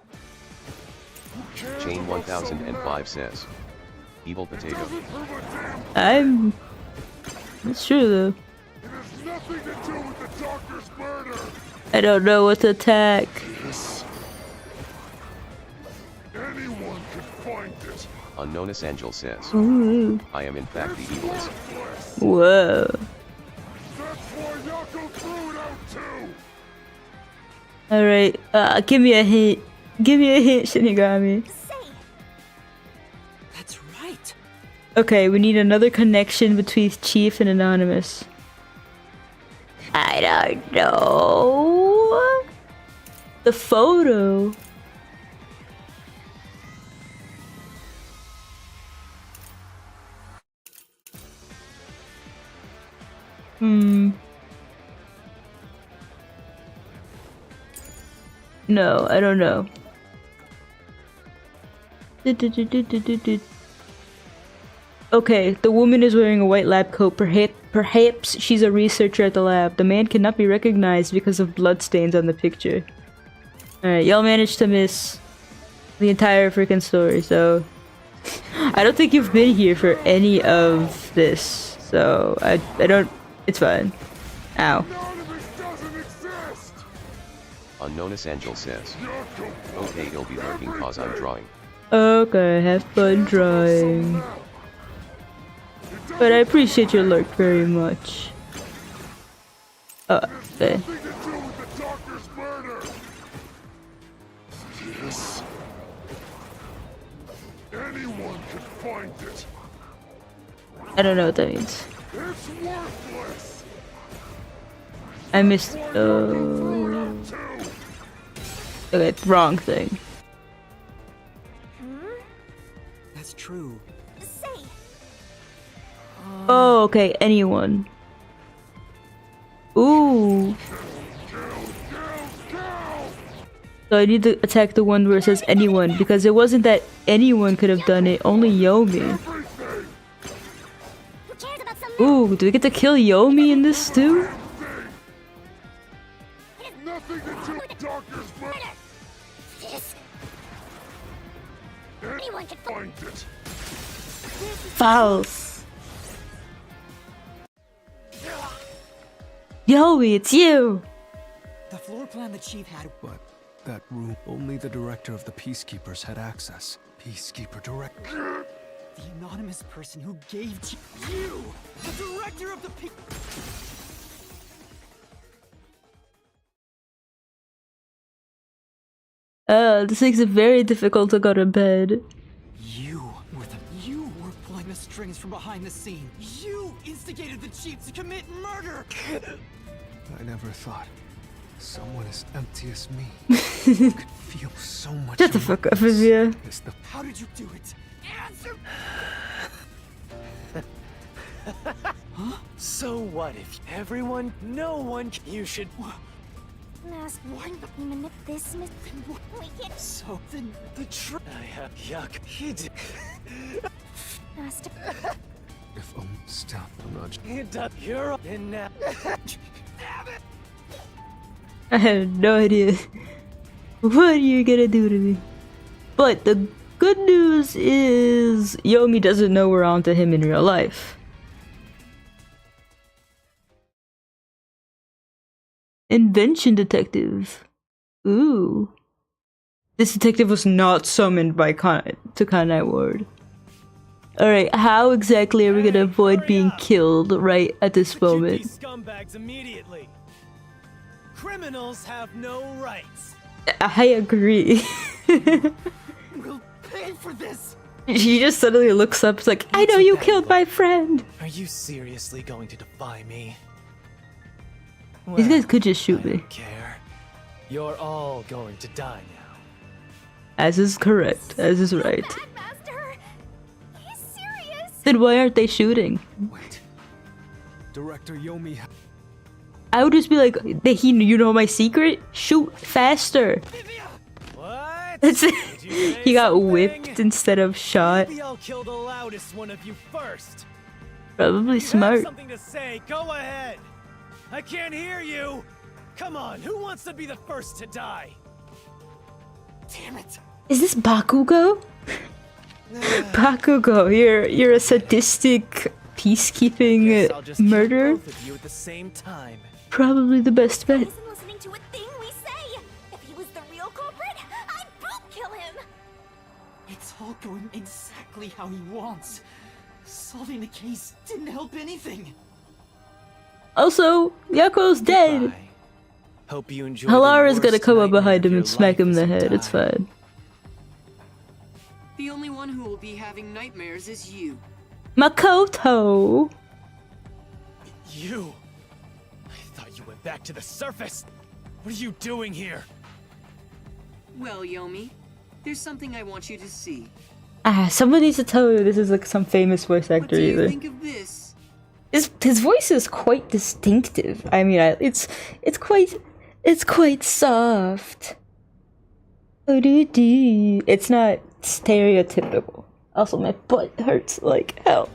Chain 1005 says, evil potato. I'm... It's true, though. It has nothing to do with the doctor's murder. I don't know what to attack. Anyone could find it. Unknownus Angel says, Ooh. I am in fact the evilest. Whoa. That's why Yako threw it out too. Alright, give me a hint. Give me a hint, Shinigami. Say, That's right. Okay, we need another connection between Chief and Anonymous. I don't know. The photo. No, I don't know. Okay, the woman is wearing a white lab coat. Perhaps she's a researcher at the lab. The man cannot be recognized because of bloodstains on the picture. Alright, y'all managed to miss the entire freaking story, so... I don't think you've been here for any of this, so I don't... It's fine. Ow. Anonymous doesn't exist. Unknownus Angel says, okay he'll be lurking cause I'm drawing. Okay, have fun drawing. But I appreciate your lurk very much. Okay. Nothing to do with the doctor's murder. Yes. Anyone could find it. I don't know what that means. It's worthless. I missed... Okay, wrong thing. That's true. say, Oh, okay, anyone. Ooh. So I need to attack the one where it says anyone, because it wasn't that anyone could have done it, only Yomi. who cares about some Ooh, do we get to kill Yomi in this too? Nothing to do with the doctor's murder. This. Anyone could Find it. False. Yomi, it's you! The floor plan the chief had. But That room, only the director of the Peacekeepers had access. Peacekeeper director. The anonymous person who gave you, the director of the This makes it very difficult to go to bed. You were pulling the strings from behind the scene. You instigated the chief to commit murder. I never thought someone as empty as me could feel so much. Shut the fuck up, Vivia. How did you do it? Answer. Huh? So what if everyone, no one, you should... Master, why manip this? We can't. So then The I have yuck. He did. Master. If stop, I'm not. It up. You're in now. I had no idea. What are you gonna do to me? But the good news is Yomi doesn't know we're onto him in real life. Invention detective. Ooh. This detective was not summoned by to Kanai Ward. Alright, how exactly are we gonna avoid being killed right at this moment? These scumbags immediately. Criminals have no rights. I agree. we'll pay for this. She just suddenly looks up, like, I know you killed my friend! Are you seriously going to defy me? These guys could just shoot me. I don't care. You're all going to die now. As is correct, as is right. Bad, Master. He's serious. Then why aren't they shooting? Wait. Director Yomi. I would just be like, you know my secret? Shoot faster! What? That's it. He got whipped instead of shot. Maybe I'll kill the loudest one of you first. Probably You smart. have something to say, go ahead. I can't hear you. Come on, who wants to be the first to die? Damn it. Is this Bakugo? Bakugo, you're a sadistic peacekeeping murderer? Both of you at the same time. Probably the best bet. Isn't listening to a thing we say. If he was the real culprit, I'd both kill him. It's all going exactly how he wants. Solving the case didn't help anything. Also, Yako's dead. Goodbye. Hope you enjoy Halara's the gonna worst come up nightmare behind of him your and smack life him in the as you head. It's die. fine. The only one who will be having nightmares is you. Makoto! You! I thought you went back to the surface! What are you doing here? Well, Yomi, there's something I want you to see. Someone needs to tell you this is like some famous voice What actor do you either. think of this? His voice is quite distinctive. I mean, it's quite soft. It's not stereotypical. Also, my butt hurts like hell.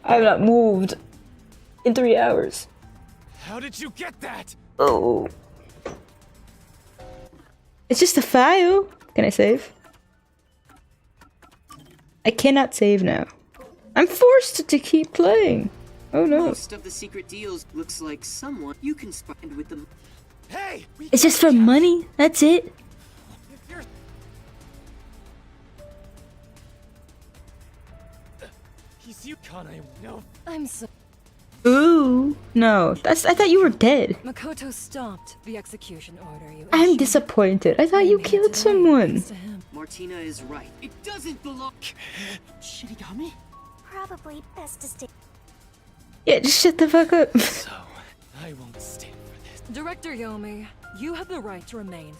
I'm not moved in 3 hours. How did you get that? Oh. It's just a file. Can I save? I cannot save now. I'm forced to keep playing. Oh no. Most of the secret deals looks like someone you can spend with them. Hey! It's just for money? That's it? He's you, Kanai. No. I'm so. Ooh. No. I thought you were dead. Makoto stopped the execution order you I'm issued. disappointed. I thought you killed someone. Martina is right. It doesn't belong. Shinigami? Probably best to stay. Yeah, just shut the fuck up. So, I won't stand for this. Director Yomi, you have the right to remain.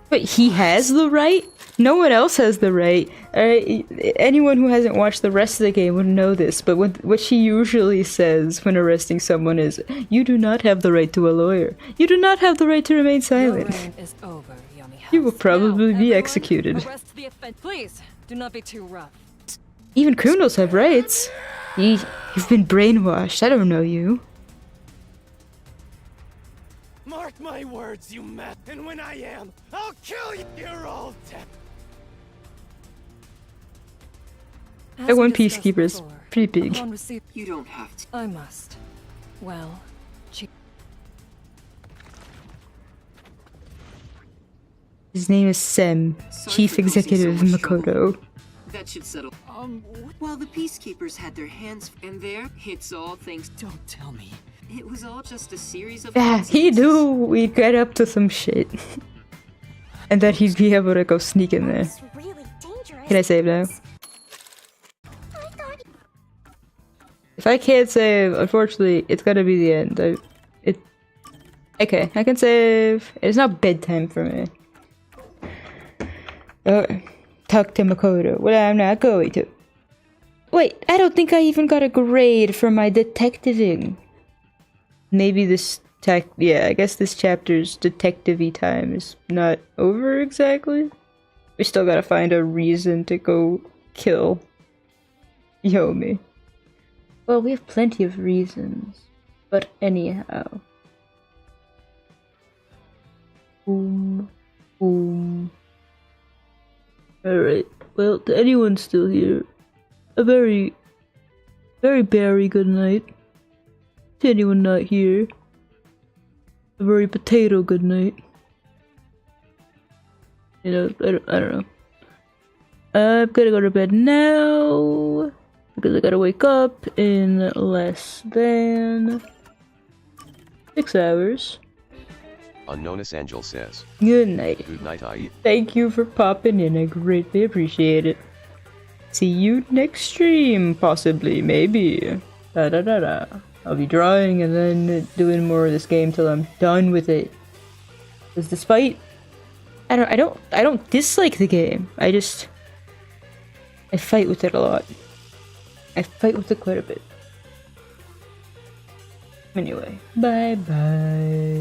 But he has the right? No one else has the right. Anyone who hasn't watched the rest of the game would know this, but what she usually says when arresting someone is, you do not have the right to a lawyer. You do not have the right to remain silent. Your reign is over, Yomi House. You will probably Now, be everyone, executed. arrest the Please, do not be too rough. Even criminals have rights. You've been brainwashed. I don't know you. Mark my words, you mess. And when I am, I'll kill you. You're all dead. As That we one discussed peacekeeper is before, pretty big. upon receipt- You don't have to. I must. Well, His name is Sem, Chief Executive Makoto. That should settle. While the peacekeepers had their hands in there, it's all thanks. Don't tell me. It was all just a series of. Yeah, he knew we'd get up to some shit. And that he'd be able to go sneak in there. Really dangerous. Can I save now? If I can't save, unfortunately, it's gotta be the end. Okay, I can save. It's not bedtime for me. Talk to Makoto. Well, I'm not going to. Wait, I don't think I even got a grade for my detectiving. Maybe this yeah, I guess this chapter's detective-y time is not over exactly. We still gotta find a reason to go kill Yomi. Well, we have plenty of reasons. But anyhow. Boom. Boom. Alright. Well, to anyone still here, a very, very good night. To anyone not here, a very potato good night. You know, I don't know. I'm gonna go to bed now because I gotta wake up in less than 6 hours. Unknownest Angel says. Good night. Good night, I. Thank you for popping in. I greatly appreciate it. See you next stream, possibly, maybe. I'll be drawing and then doing more of this game till I'm done with it. Because despite I don't dislike the game. I fight with it a lot. I fight with it quite a bit. Anyway, bye bye.